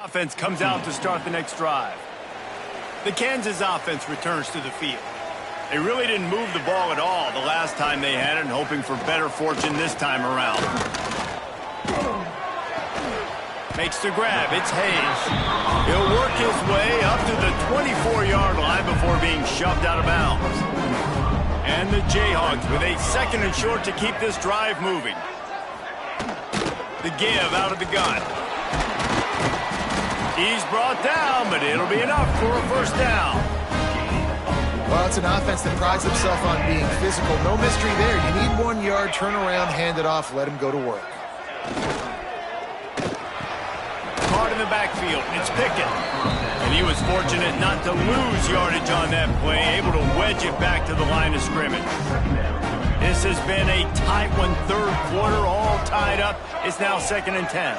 Offense comes out to start the next drive. The Kansas offense returns to the field. They really didn't move the ball at all the last time they had it, and hoping for better fortune this time around. Makes the grab. It's Hayes. He'll work his way up to the 24-yard line before being shoved out of bounds. And the Jayhawks with a 2nd and short to keep this drive moving. The give out of the gun. He's brought down, but it'll be enough for a first down. Well, it's an offense that prides itself on being physical. No mystery there. You need 1 yard, turn around, hand it off, let him go to work. Caught in the backfield. It's Pickett. And he was fortunate not to lose yardage on that play, able to wedge it back to the line of scrimmage. This has been a tight one, third quarter, all tied up. It's now 2nd and 10.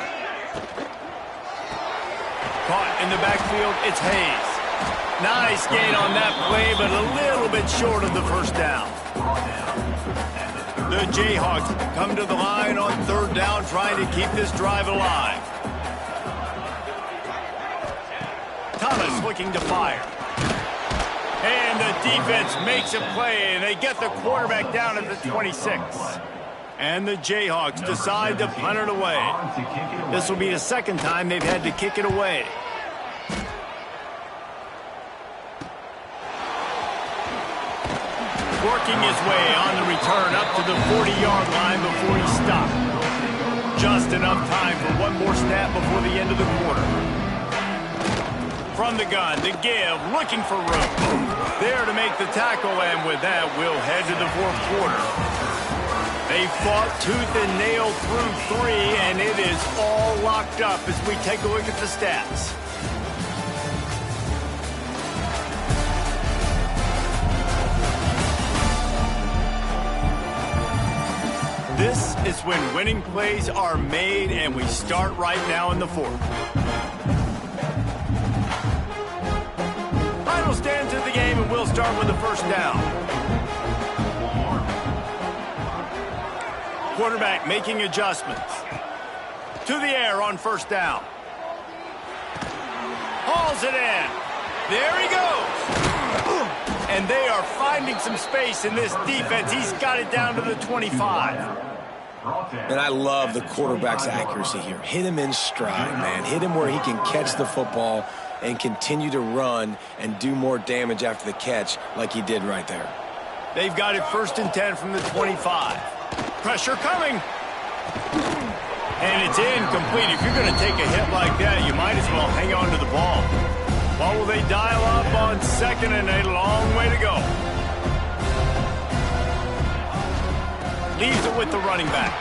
Caught in the backfield, it's Hayes. Nice gain on that play, but a little bit short of the first down. The Jayhawks come to the line on 3rd down, trying to keep this drive alive. Thomas looking to fire. And the defense makes a play, and they get the quarterback down at the 26. And the Jayhawks decide to punt it away. This will be the 2nd time they've had to kick it away. Working his way on the return up to the 40-yard line before he stopped. Just enough time for one more snap before the end of the quarter. From the gun, the give, looking for room. There to make the tackle, and with that, we'll head to the 4th quarter. They fought tooth and nail through 3, and it is all locked up as we take a look at the stats. This is when winning plays are made, and we start right now in the 4th. Final stands of the game, and we'll start with the first down. Quarterback making adjustments. To the air on 1st down. Hauls it in. There he goes. And they are finding some space in this defense. He's got it down to the 25. And I love the quarterback's accuracy here. Hit him in stride, man. Hit him where he can catch the football and continue to run and do more damage after the catch like he did right there. They've got it 1st and 10 from the 25. Pressure coming. And it's incomplete. If you're going to take a hit like that, you might as well hang on to the ball. What will they dial up on 2nd and a long way to go? Leaves it with the running back.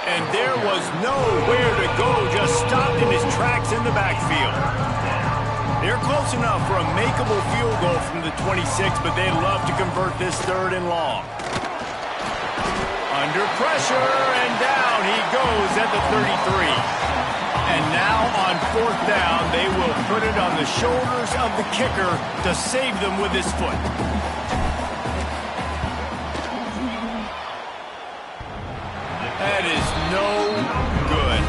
And there was nowhere to go, just stopped in his tracks in the backfield. They're close enough for a makeable field goal from the 26, but they'd love to convert this 3rd and long. Under pressure, and down he goes at the 33. And now on 4th down, they will put it on the shoulders of the kicker to save them with his foot. That is no good.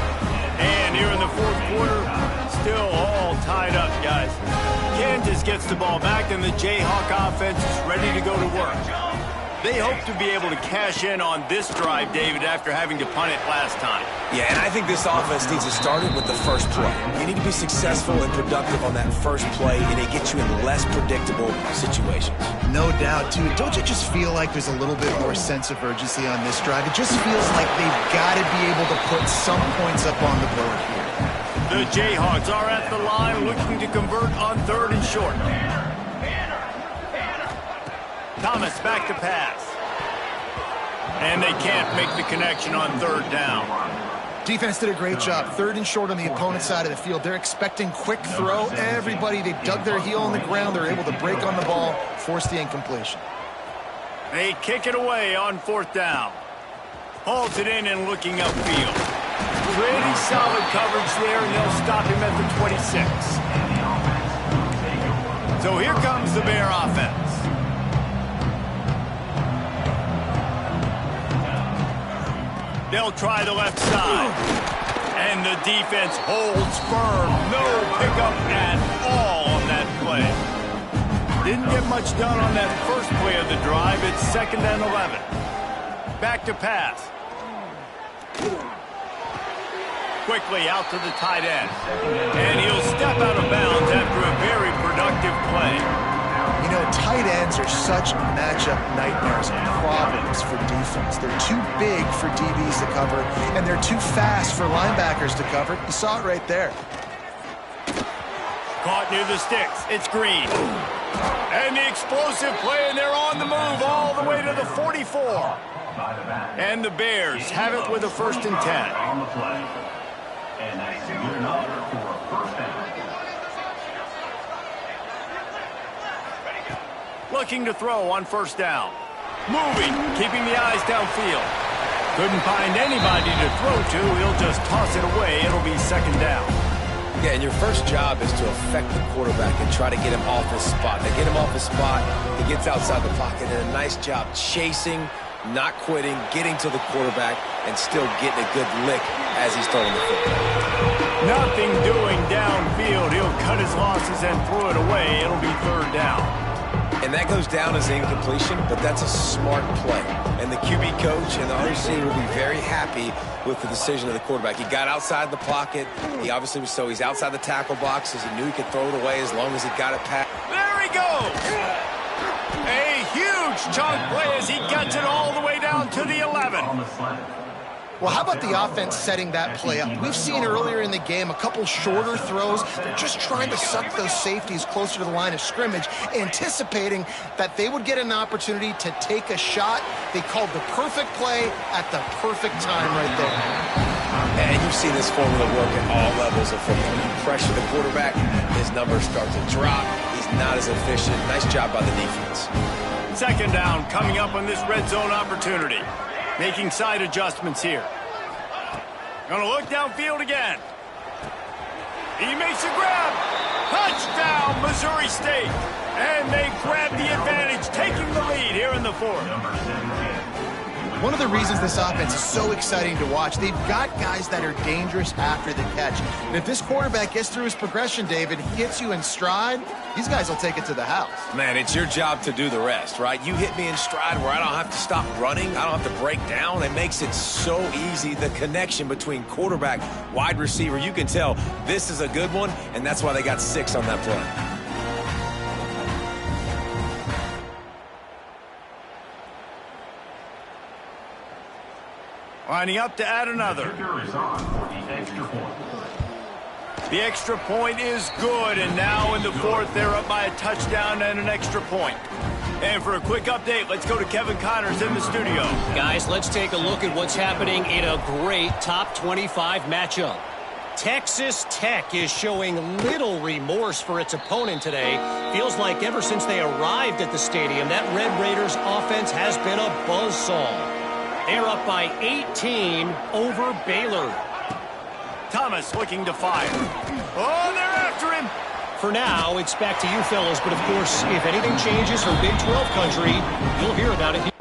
And here in the 4th quarter, still all tied up, guys. Kansas gets the ball back, and the Jayhawk offense is ready to go to work. They hope to be able to cash in on this drive, David, after having to punt it last time. Yeah, and I think this offense needs to start it with the first play. You need to be successful and productive on that first play, and it gets you in less predictable situations. No doubt, too. Don't you just feel like there's a little bit more sense of urgency on this drive? It just feels like they've got to be able to put some points up on the board here. The Jayhawks are at the line looking to convert on 3rd and short. Thomas back to pass. And they can't make the connection on 3rd down. Defense did a great job. 3rd and short on the opponent's side of the field. They're expecting quick throw. Everybody, they dug their heel on the ground. They're able to break on the ball, force the incompletion. They kick it away on 4th down. Hauls it in and looking upfield. Pretty solid coverage there, and they'll stop him at the 26. So here comes the Bear offense. They'll try the left side. And the defense holds firm. No pickup at all on that play. Didn't get much done on that first play of the drive. It's 2nd and 11. Back to pass. Quickly out to the tight end. And he'll step out of bounds after a very productive play. You know, tight ends are such matchup nightmares and problems for defense. They're too big for DBs to cover, and they're too fast for linebackers to cover. You saw it right there. Caught near the sticks. It's Green. And the explosive play, and they're on the move all the way to the 44. And the Bears have it with a 1st and 10. On the play. And that's good enough for a first down. Looking to throw on 1st down. Moving, keeping the eyes downfield. Couldn't find anybody to throw to. He'll just toss it away. It'll be 2nd down. Yeah, and your first job is to affect the quarterback and try to get him off his spot. They get him off his spot, he gets outside the pocket, and a nice job chasing, not quitting, getting to the quarterback, and still getting a good lick as he's throwing the football. Nothing doing downfield. He'll cut his losses and throw it away. It'll be 3rd down. And that goes down as incompletion, but that's a smart play. And the QB coach and the OC will be very happy with the decision of the quarterback. He got outside the pocket. He obviously was he's outside the tackle boxes. He knew he could throw it away as long as he got it past. There he goes! A huge chunk play as he gets it all the way down to the 11. Well, how about the offense setting that play up? We've seen earlier in the game a couple shorter throws. They're just trying to suck those safeties closer to the line of scrimmage, anticipating that they would get an opportunity to take a shot. They called the perfect play at the perfect time right there. And you've seen this formula work at all levels of football. You pressure the quarterback, his numbers start to drop. He's not as efficient. Nice job by the defense. 2nd down coming up on this red zone opportunity. Making side adjustments here. Gonna look downfield again. He makes a grab. Touchdown, Missouri State. And they grab the advantage, taking the lead here in the 4th. One of the reasons this offense is so exciting to watch, they've got guys that are dangerous after the catch. And if this quarterback gets through his progression, David, hits you in stride, these guys will take it to the house. Man, it's your job to do the rest, right? You hit me in stride where I don't have to stop running. I don't have to break down. It makes it so easy. The connection between quarterback, wide receiver, you can tell this is a good one, and that's why they got 6 on that play. Lining up to add another. The extra point is good, and now in the 4th, they're up by a touchdown and an extra point. And for a quick update, let's go to Kevin Connors in the studio. Guys, let's take a look at what's happening in a great top 25 matchup. Texas Tech is showing little remorse for its opponent today. Feels like ever since they arrived at the stadium, that Red Raiders offense has been a buzzsaw. They're up by 18 over Baylor. Thomas looking to fire. Oh, they're after him. For now, it's back to you fellas, but of course, if anything changes from Big 12 country, you'll hear about it here.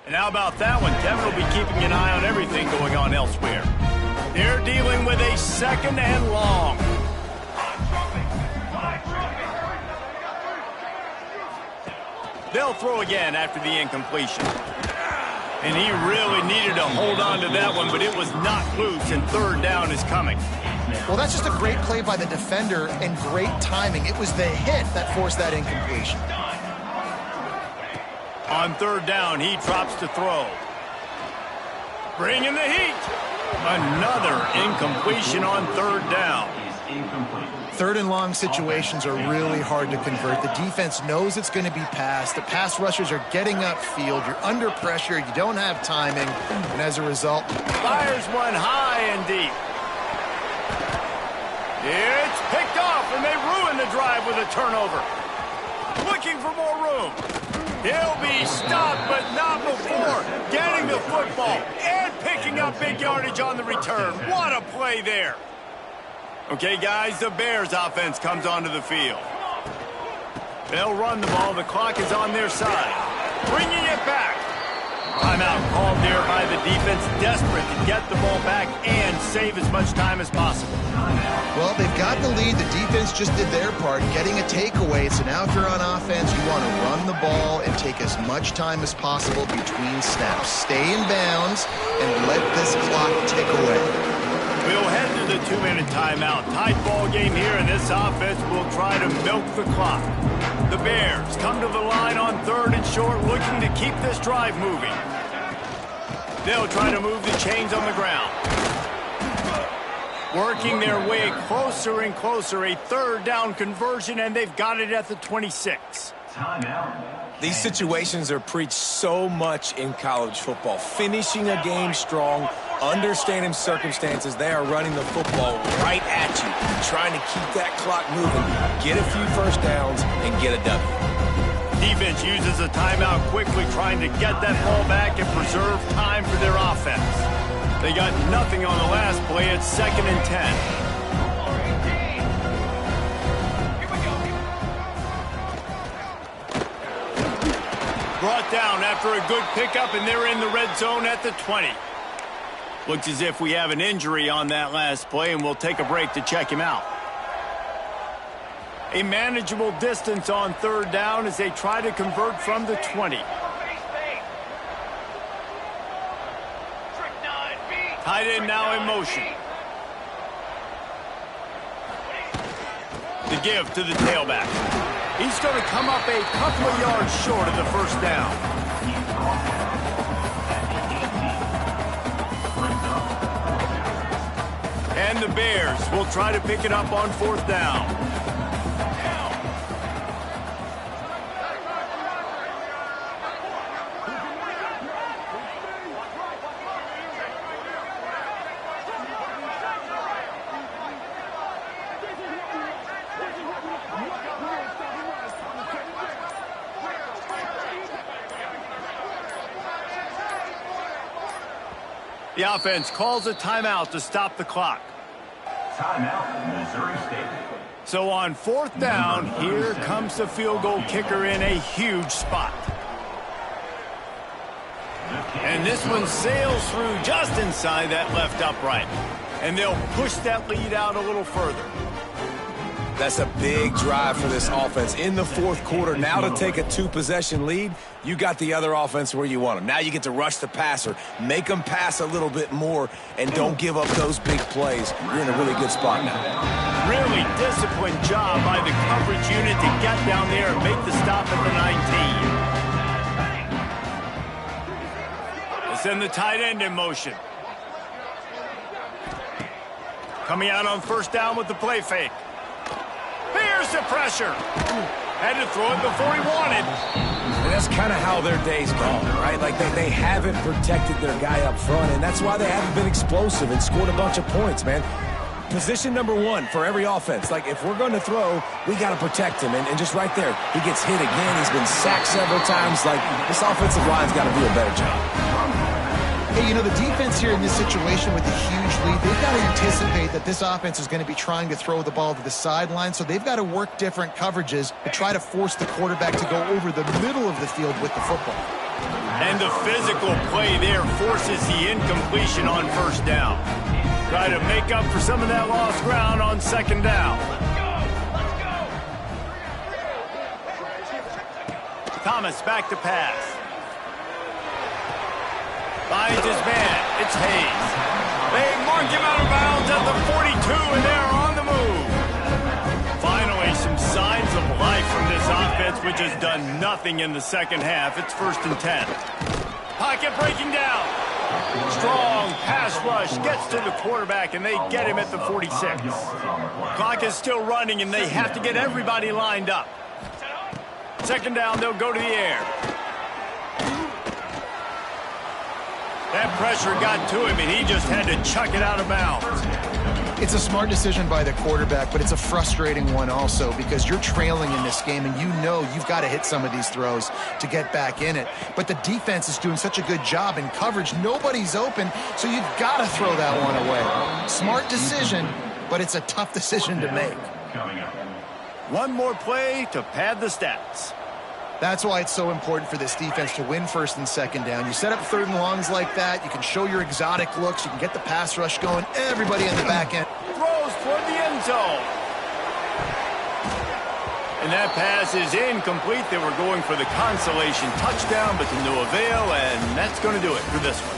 And how about that one? Kevin will be keeping an eye on everything going on elsewhere. They're dealing with a 2nd and long. They'll throw again after the incompletion. And he really needed to hold on to that one, but it was knocked loose, and 3rd down is coming. Well, that's just a great play by the defender and great timing. It was the hit that forced that incompletion. On 3rd down, he drops to throw. Bringing the heat. Another incompletion on 3rd down. 3rd and long situations are really hard to convert. The defense knows it's going to be passed. The pass rushers are getting upfield. You're under pressure. You don't have timing. And as a result, fires one high and deep. It's picked off, and they ruin the drive with a turnover. Looking for more room. He'll be stopped, but not before getting the football and picking up big yardage on the return. What a play there. Okay, guys, the Bears offense comes onto the field. They'll run the ball. The clock is on their side. Bringing it back. Timeout called there by the defense, desperate to get the ball back and save as much time as possible. Well, they've got the lead. The defense just did their part, getting a takeaway. So now if you're on offense, you want to run the ball and take as much time as possible between snaps. Stay in bounds and let this clock tick away. We'll head to the 2-minute timeout. Tight ball game here, and this offense will try to milk the clock. The Bears come to the line on 3rd and short, looking to keep this drive moving. They'll try to move the chains on the ground. Working their way closer and closer. A 3rd down conversion, and they've got it at the 26. These situations are preached so much in college football. Finishing a game strong, understanding circumstances. They are running the football right at you, trying to keep that clock moving, get a few 1st downs, and get a W. Defense uses a timeout quickly, trying to get that ball back and preserve time for their offense. They got nothing on the last play. It's 2nd and 10. Brought down after a good pickup, and they're in the red zone at the 20. Looks as if we have an injury on that last play, and we'll take a break to check him out. A manageable distance on 3rd down as they try to convert from the 20. Tight end now in motion. The give to the tailback. He's going to come up a couple of yards short of the 1st down. And the Bears will try to pick it up on 4th down. The offense calls a timeout to stop the clock. Timeout, Missouri State. So on 4th down, here comes the field goal kicker in a huge spot. And this one sails through just inside that left upright. And they'll push that lead out a little further. That's a big drive for this offense in the 4th quarter. Now to take a 2-possession lead, you got the other offense where you want them. Now you get to rush the passer, make them pass a little bit more, and don't give up those big plays. You're in a really good spot now. Really disciplined job by the coverage unit to get down there and make the stop at the 19. They send the tight end in motion. Coming out on 1st down with the play fake. Here's the pressure. Had to throw it before he wanted. And that's kind of how their day's gone, right? Like they haven't protected their guy up front, and that's why they haven't been explosive and scored a bunch of points, man. Position number 1 for every offense. Like, if we're going to throw, we got to protect him. And just right there, he gets hit again. He's been sacked several times. Like, this offensive line's got to do a better job. Hey, you know, the defense here in this situation with a huge lead, they've got to anticipate that this offense is going to be trying to throw the ball to the sideline, so they've got to work different coverages to try to force the quarterback to go over the middle of the field with the football. And the physical play there forces the incompletion on first down. Try to make up for some of that lost ground on second down. Thomas back to pass. Finds his man. It's Hayes. They mark him out of bounds at the 42, and they're on the move. Finally, some signs of life from this offense, which has done nothing in the second half. It's 1st and 10. Pocket breaking down. Strong pass rush gets to the quarterback, and they get him at the 46. Clock is still running, and they have to get everybody lined up. Second down, they'll go to the air. That pressure got to him, and he just had to chuck it out of bounds. It's a smart decision by the quarterback, but it's a frustrating one also because you're trailing in this game, and you know you've got to hit some of these throws to get back in it. But the defense is doing such a good job in coverage. Nobody's open, so you've got to throw that one away. Smart decision, but it's a tough decision to make. One more play to pad the stats. That's why it's so important for this defense to win 1st and 2nd down. You set up 3rd and longs like that. You can show your exotic looks. You can get the pass rush going. Everybody in the back end. Throws toward the end zone. And that pass is incomplete. They were going for the consolation touchdown, but to no avail, and that's going to do it for this one.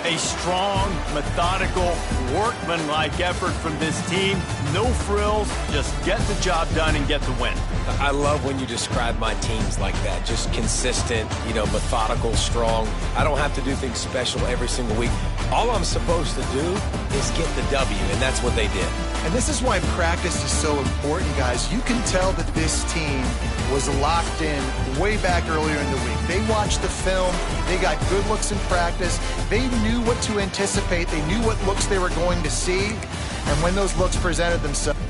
A strong, methodical, workmanlike effort from this team. No frills, just get the job done and get the win. I love when you describe my teams like that. Just consistent, methodical, strong. I don't have to do things special every single week. All I'm supposed to do is get the W, and that's what they did. And this is why practice is so important, guys. You can tell that this team was locked in way back earlier in the week. They watched the film. They got good looks in practice. They knew what to anticipate. They knew what looks they were going to see. And when those looks presented themselves,